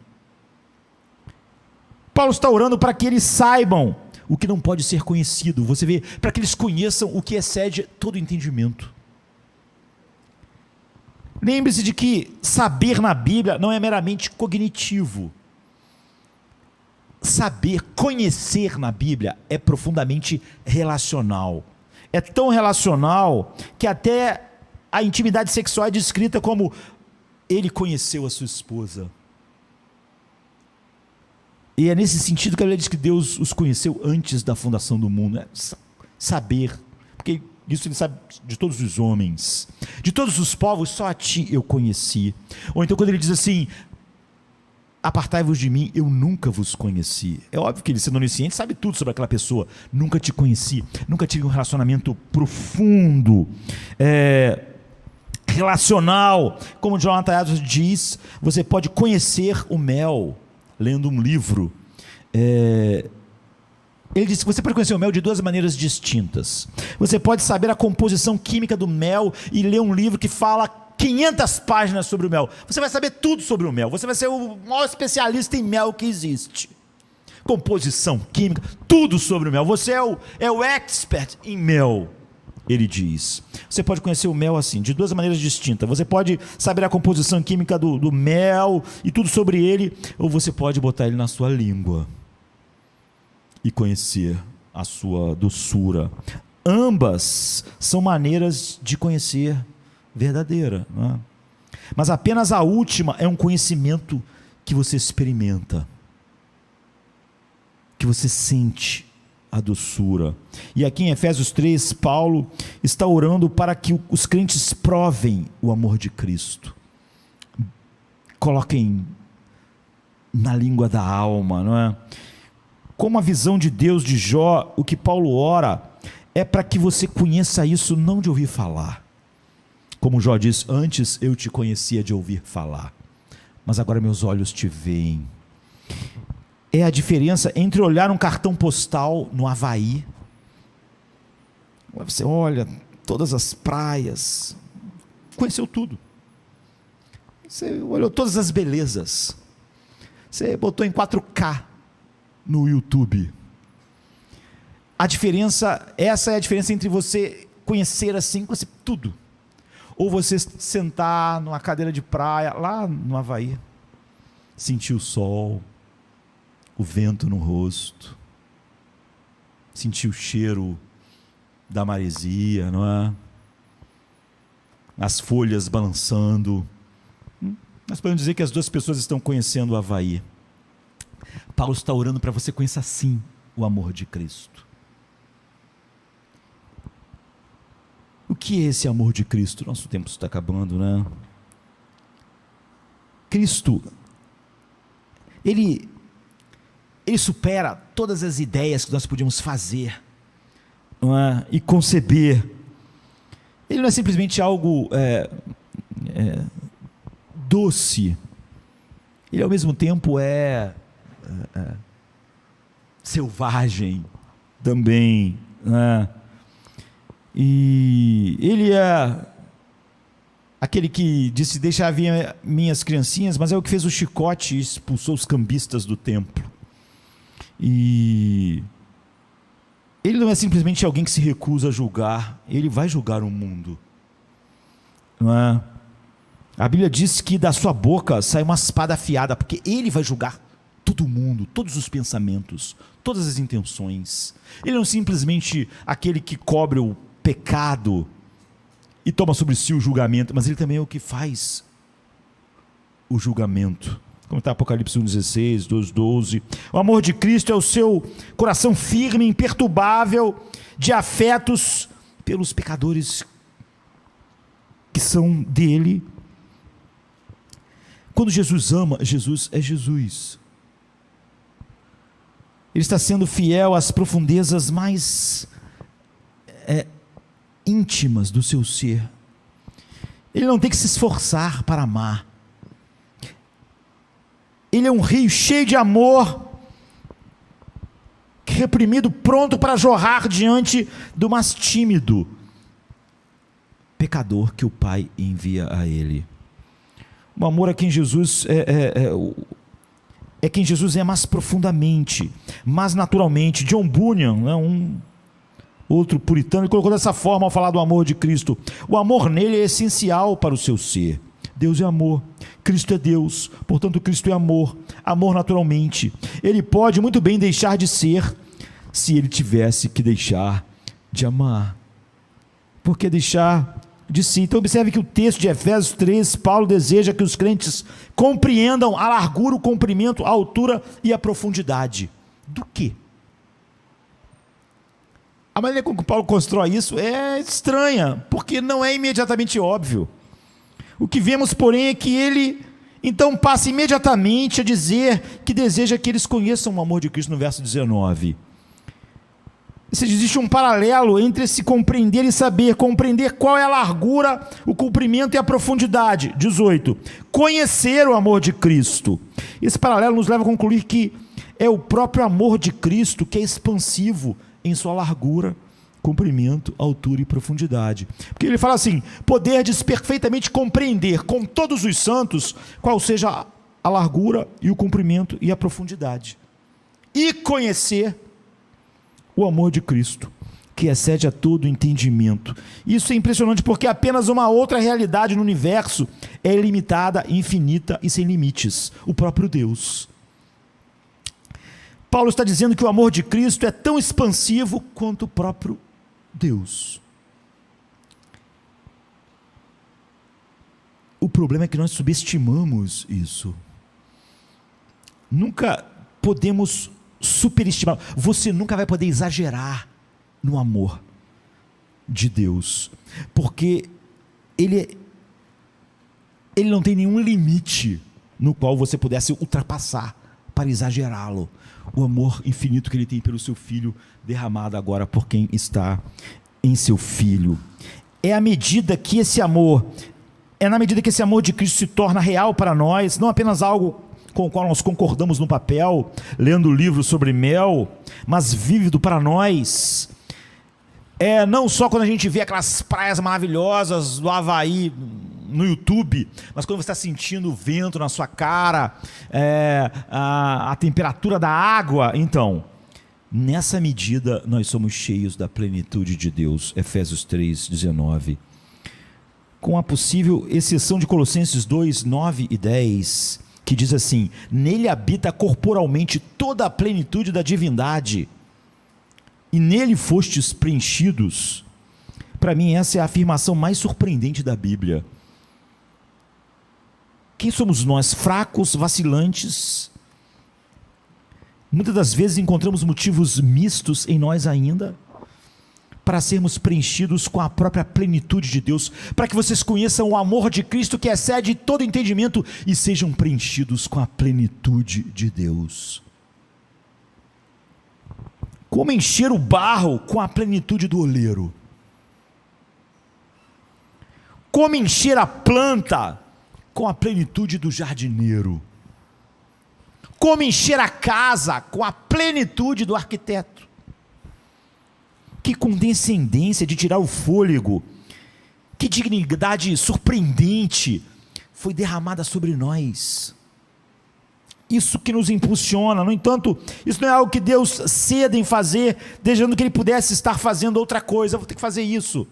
Paulo está orando para que eles saibam o que não pode ser conhecido. Você vê, para que eles conheçam o que excede todo entendimento. Lembre-se de que saber na Bíblia não é meramente cognitivo. Saber, conhecer na Bíblia é profundamente relacional. É tão relacional que até a intimidade sexual é descrita como: ele conheceu a sua esposa. E é nesse sentido que a Bíblia diz que Deus os conheceu antes da fundação do mundo. É saber, porque Isso ele sabe de todos os homens. De todos os povos, só a ti eu conheci. Ou então quando ele diz assim, apartai-vos de mim, eu nunca vos conheci. É óbvio que ele, sendo onisciente, sabe tudo sobre aquela pessoa. Nunca te conheci, nunca tive um relacionamento profundo, relacional. Como Jonathan Edwards diz, você pode conhecer o mel lendo um livro. Ele disse que você pode conhecer o mel de duas maneiras distintas. Você pode saber a composição química do mel e ler um livro que fala 500 páginas sobre o mel. Você vai saber tudo sobre o mel. Você vai ser o maior especialista em mel que existe. Composição química, tudo sobre o mel. Você é o expert em mel, ele diz. Você pode conhecer o mel assim, de duas maneiras distintas. Você pode saber a composição química do mel e tudo sobre ele, ou você pode botar ele na sua língua e conhecer a sua doçura. Ambas são maneiras de conhecer verdadeira, não é? Mas apenas a última é um conhecimento que você experimenta, que você sente a doçura. E aqui em Efésios 3, Paulo está orando para que os crentes provem o amor de Cristo, coloquem na língua da alma, não é? Como a visão de Deus de Jó, o que Paulo ora é para que você conheça isso não de ouvir falar. Como Jó diz, antes eu te conhecia de ouvir falar, mas agora meus olhos te veem. É a diferença entre olhar um cartão postal no Havaí, você olha todas as praias, conheceu tudo, você olhou todas as belezas, você botou em 4K no YouTube. Essa é a diferença entre você conhecer assim, conhecer tudo, ou você sentar numa cadeira de praia lá no Havaí, sentir o sol, o vento no rosto, sentir o cheiro da maresia, não é? As folhas balançando. Nós podemos dizer que as duas pessoas estão conhecendo o Havaí. Paulo está orando para você conhecer assim o amor de Cristo. O que é esse amor de Cristo? Nosso tempo está acabando, né? Cristo, Ele supera todas as ideias que nós podíamos fazer, não é? E conceber. Ele não é simplesmente algo doce. Ele ao mesmo tempo selvagem também, né? E ele é aquele que disse, deixa vir minhas criancinhas, mas é o que fez o chicote e expulsou os cambistas do templo. E ele não é simplesmente alguém que se recusa a julgar, ele vai julgar o mundo, não é? A Bíblia diz que da sua boca sai uma espada afiada, porque ele vai julgar todo mundo, todos os pensamentos, todas as intenções. Ele não é simplesmente aquele que cobre o pecado e toma sobre si o julgamento, mas ele também é o que faz o julgamento. Como está Apocalipse 1,16, 2,12. O amor de Cristo é o seu coração firme, imperturbável, de afetos pelos pecadores que são dele. Quando Jesus ama, Jesus é Jesus. Ele está sendo fiel às profundezas mais íntimas do seu ser. Ele não tem que se esforçar para amar. Ele é um rio cheio de amor, reprimido, pronto para jorrar diante do mais tímido pecador que o Pai envia a ele. O amor a quem Jesus quem Jesus é mais profundamente, mais naturalmente. John Bunyan, né, um outro puritano, colocou dessa forma ao falar do amor de Cristo: o amor nele é essencial para o seu ser. Deus é amor, Cristo é Deus, portanto Cristo é amor, amor naturalmente. Ele pode muito bem deixar de ser, se ele tivesse que deixar de amar. Por que deixar de si? Então observe que o texto de Efésios 3, Paulo deseja que os crentes compreendam a largura, o comprimento, a altura e a profundidade. Do quê? A maneira como Paulo constrói isso é estranha, porque não é imediatamente óbvio. O que vemos, porém, é que ele então passa imediatamente a dizer que deseja que eles conheçam o amor de Cristo no verso 19. Ou seja, existe um paralelo entre se compreender e saber, compreender qual é a largura, o comprimento e a profundidade. 18. Conhecer o amor de Cristo. Esse paralelo nos leva a concluir que é o próprio amor de Cristo que é expansivo em sua largura, comprimento, altura e profundidade. Porque ele fala assim: poderdes perfeitamente compreender com todos os santos qual seja a largura e o comprimento e a profundidade. E conhecer o amor de Cristo, que excede a todo entendimento. Isso é impressionante porque apenas uma outra realidade no universo é ilimitada, infinita e sem limites: o próprio Deus. Paulo está dizendo que o amor de Cristo é tão expansivo quanto o próprio Deus. O problema é que nós subestimamos isso. Nunca podemos superestimar. Você nunca vai poder exagerar no amor de Deus, porque Ele não tem nenhum limite no qual você pudesse ultrapassar para exagerá-lo. O amor infinito que Ele tem pelo seu Filho, derramado agora por quem está em seu Filho. É na medida que esse amor de Cristo se torna real para nós, não apenas algo com o qual nós concordamos no papel, lendo o livro sobre mel, mas vívido para nós. Não só quando a gente vê aquelas praias maravilhosas do Havaí no YouTube, mas quando você está sentindo o vento na sua cara, a temperatura da água. Então, nessa medida nós somos cheios da plenitude de Deus. Efésios 3:19. Com a possível exceção de Colossenses 2:9 e 10, que diz assim: nele habita corporalmente toda a plenitude da divindade, e nele fostes preenchidos. Para mim, essa é a afirmação mais surpreendente da Bíblia. Quem somos nós? Fracos, vacilantes. Muitas das vezes encontramos motivos mistos em nós ainda, para sermos preenchidos com a própria plenitude de Deus, para que vocês conheçam o amor de Cristo que excede todo entendimento e sejam preenchidos com a plenitude de Deus. Como encher o barro com a plenitude do oleiro? Como encher a planta com a plenitude do jardineiro? Como encher a casa com a plenitude do arquiteto? Que condescendência de tirar o fôlego, que dignidade surpreendente foi derramada sobre nós. Isso que nos impulsiona. No entanto, isso não é algo que Deus ceda em fazer, desejando que Ele pudesse estar fazendo outra coisa. Eu vou ter que fazer isso.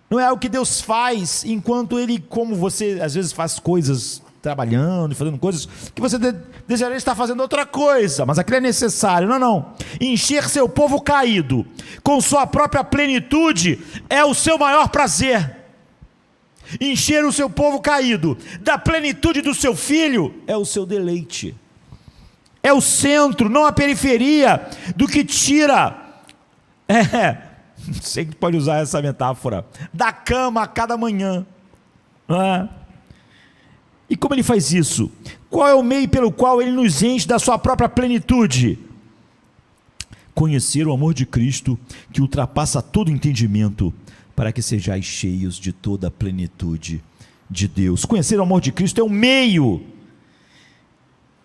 Não é algo que Deus faz enquanto Ele, como você às vezes faz coisas, trabalhando e fazendo coisas, que você desejaria estar fazendo outra coisa, mas aquilo é necessário. Não. Encher seu povo caído com sua própria plenitude é o seu maior prazer. Encher o seu povo caído da plenitude do seu Filho é o seu deleite. É o centro, não a periferia, do que tira, não sei que pode usar essa metáfora, da cama a cada manhã, não é? E como Ele faz isso? Qual é o meio pelo qual Ele nos enche da sua própria plenitude? Conhecer o amor de Cristo, que ultrapassa todo entendimento, para que sejais cheios de toda a plenitude de Deus. Conhecer o amor de Cristo é um meio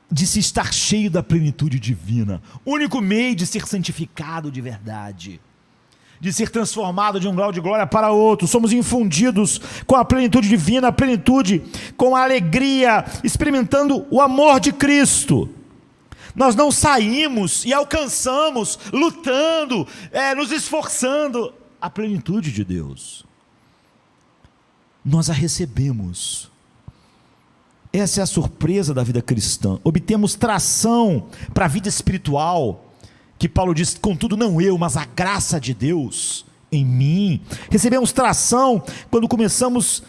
de se estar cheio da plenitude divina, único meio de ser santificado de verdade, de ser transformado de um grau de glória para outro. Somos infundidos com a plenitude divina, a plenitude com a alegria, experimentando o amor de Cristo. Nós não saímos e alcançamos lutando, nos esforçando a plenitude de Deus. Nós a recebemos. Essa é a surpresa da vida cristã. Obtemos tração para a vida espiritual, que Paulo diz: contudo não eu, mas a graça de Deus em mim. Recebemos tração quando começamos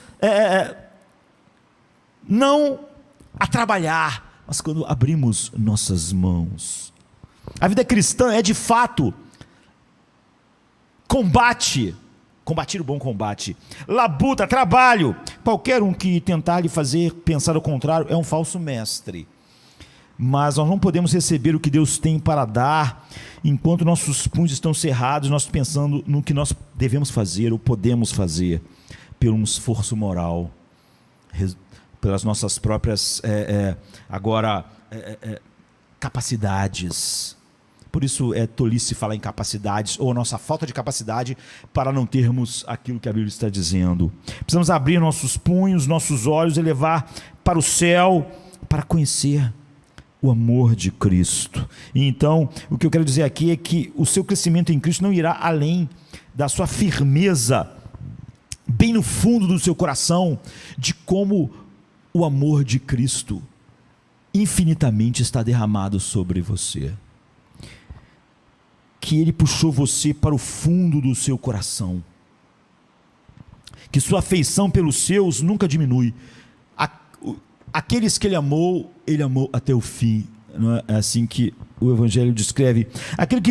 não a trabalhar, mas quando abrimos nossas mãos. A vida cristã é de fato combate, combater o bom combate, labuta, trabalho. Qualquer um que tentar lhe fazer pensar o contrário é um falso mestre. Mas nós não podemos receber o que Deus tem para dar enquanto nossos punhos estão cerrados, nós pensando no que nós devemos fazer ou podemos fazer pelo um esforço moral, pelas nossas próprias capacidades. Por isso é tolice falar em capacidades ou a nossa falta de capacidade para não termos aquilo que a Bíblia está dizendo. Precisamos abrir nossos punhos, nossos olhos e levar para o céu para conhecer o amor de Cristo. E então, o que eu quero dizer aqui é que o seu crescimento em Cristo não irá além da sua firmeza, bem no fundo do seu coração, de como o amor de Cristo infinitamente está derramado sobre você. Que Ele puxou você para o fundo do seu coração. Que sua afeição pelos seus nunca diminui. Aqueles que Ele amou até o fim. Não é assim que o Evangelho descreve. Aquilo que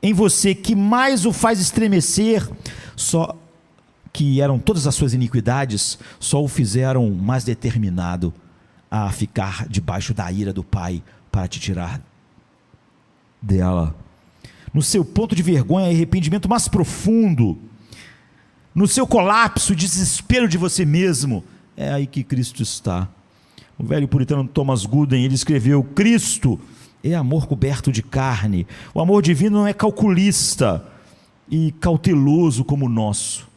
em você, que mais o faz estremecer, só que eram todas as suas iniquidades, só o fizeram mais determinado a ficar debaixo da ira do Pai para te tirar dela. No seu ponto de vergonha e arrependimento mais profundo, no seu colapso e desespero de você mesmo, é aí que Cristo está. O velho puritano Thomas Gooden, ele escreveu: Cristo é amor coberto de carne. O amor divino não é calculista e cauteloso como o nosso.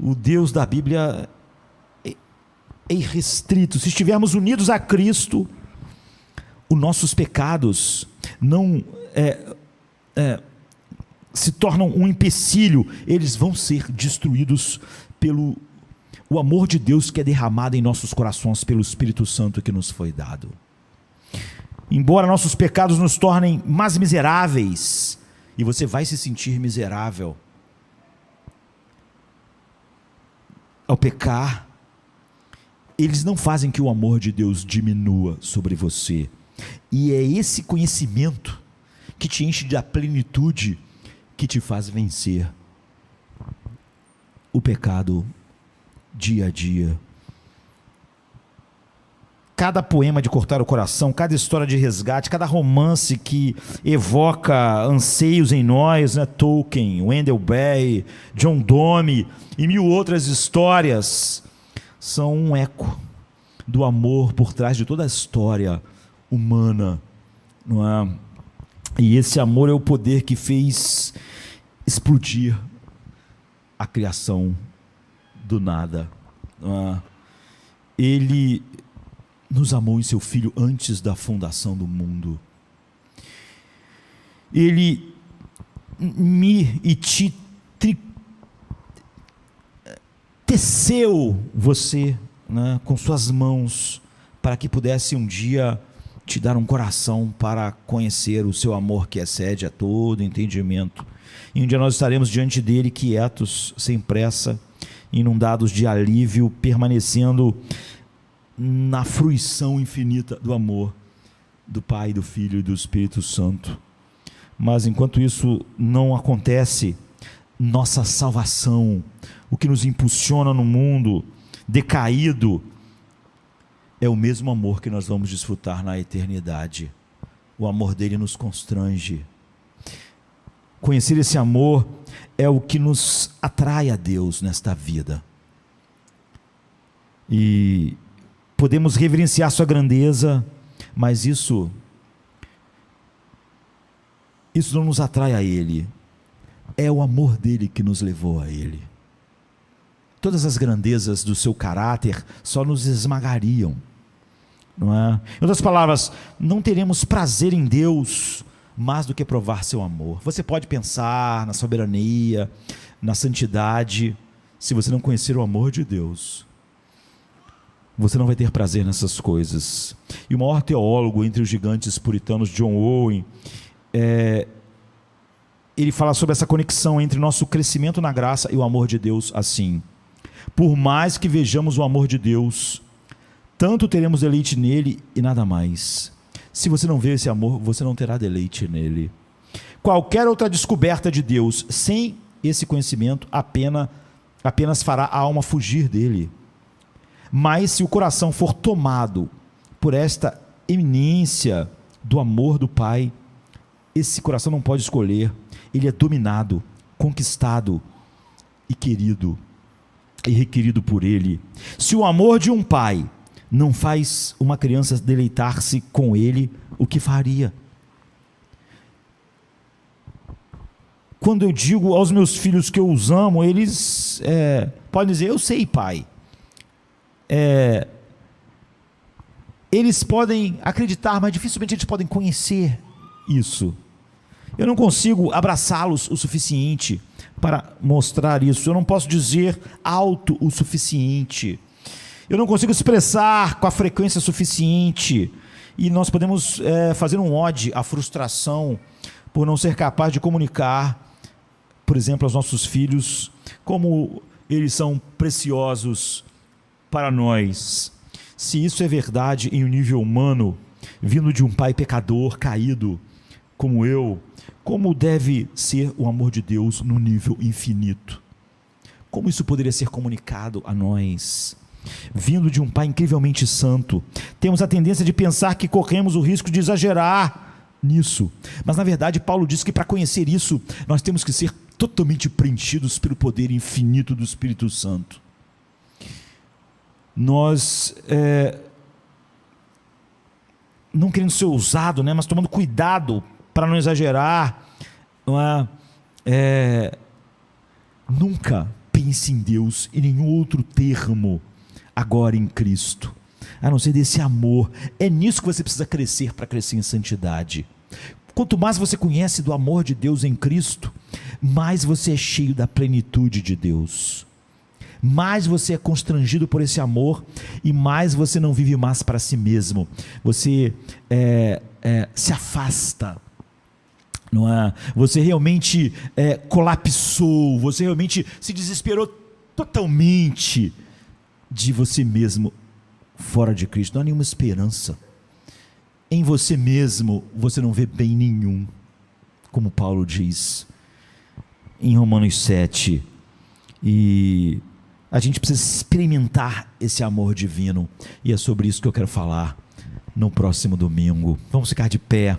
O Deus da Bíblia é irrestrito. Se estivermos unidos a Cristo, os nossos pecados não se tornam um empecilho, eles vão ser destruídos pelo o amor de Deus que é derramado em nossos corações pelo Espírito Santo que nos foi dado. Embora nossos pecados nos tornem mais miseráveis, e você vai se sentir miserável ao pecar, eles não fazem que o amor de Deus diminua sobre você. E é esse conhecimento que te enche da plenitude, que te faz vencer o pecado dia a dia. Cada poema de cortar o coração, cada história de resgate, cada romance que evoca anseios em nós, né? Tolkien, Wendell Berry, John Donne e mil outras histórias, são um eco do amor por trás de toda a história humana, não é? E esse amor é o poder que fez explodir a criação do nada, não é? Ele nos amou em seu Filho antes da fundação do mundo. Ele me e te teceu você, né, com suas mãos, para que pudesse um dia te dar um coração para conhecer o seu amor que excede a todo entendimento. E um dia nós estaremos diante dele quietos, sem pressa, inundados de alívio, permanecendo na fruição infinita do amor do Pai, do Filho e do Espírito Santo. Mas enquanto isso não acontece, nossa salvação, o que nos impulsiona no mundo decaído, é o mesmo amor que nós vamos desfrutar na eternidade. O amor dele nos constrange. Conhecer esse amor é o que nos atrai a Deus nesta vida. E podemos reverenciar sua grandeza, mas isso não nos atrai a Ele. É o amor dele que nos levou a Ele. Todas as grandezas do seu caráter só nos esmagariam, não é? Em outras palavras, não teremos prazer em Deus mais do que provar seu amor. Você pode pensar na soberania, na santidade, se você não conhecer o amor de Deus, você não vai ter prazer nessas coisas. E o maior teólogo entre os gigantes puritanos, John Owen, ele fala sobre essa conexão entre nosso crescimento na graça e o amor de Deus assim: por mais que vejamos o amor de Deus, tanto teremos deleite nele e nada mais. Se você não vê esse amor, você não terá deleite nele. Qualquer outra descoberta de Deus sem esse conhecimento apenas fará a alma fugir dele. Mas se o coração for tomado por esta eminência do amor do Pai, esse coração não pode escolher, ele é dominado, conquistado e querido e requerido por ele. Se o amor de um pai não faz uma criança deleitar-se com ele, o que faria? Quando eu digo aos meus filhos que eu os amo, eles podem dizer, eu sei, pai. Eles podem acreditar, mas dificilmente eles podem conhecer isso. Eu não consigo abraçá-los o suficiente para mostrar isso. Eu não posso dizer alto o suficiente. Eu não consigo expressar com a frequência suficiente. E nós podemos fazer um ode à frustração por não ser capaz de comunicar, por exemplo, aos nossos filhos, como eles são preciosos para nós. Se isso é verdade em um nível humano, vindo de um pai pecador, caído, como eu, como deve ser o amor de Deus no nível infinito? Como isso poderia ser comunicado a nós? Vindo de um pai incrivelmente santo, temos a tendência de pensar que corremos o risco de exagerar nisso, mas na verdade Paulo diz que para conhecer isso, nós temos que ser totalmente preenchidos pelo poder infinito do Espírito Santo. Nós, não querendo ser ousado, mas tomando cuidado para não exagerar, nunca pense em Deus em nenhum outro termo agora em Cristo, a não ser desse amor. É nisso que você precisa crescer para crescer em santidade. Quanto mais você conhece do amor de Deus em Cristo, mais você é cheio da plenitude de Deus, mais você é constrangido por esse amor e mais você não vive mais para si mesmo. Você se afasta, não é? Você realmente colapsou, você realmente se desesperou totalmente de você mesmo fora de Cristo. Não há nenhuma esperança. Em você mesmo você não vê bem nenhum, como Paulo diz em Romanos 7. E a gente precisa experimentar esse amor divino, e é sobre isso que eu quero falar no próximo domingo. Vamos ficar de pé.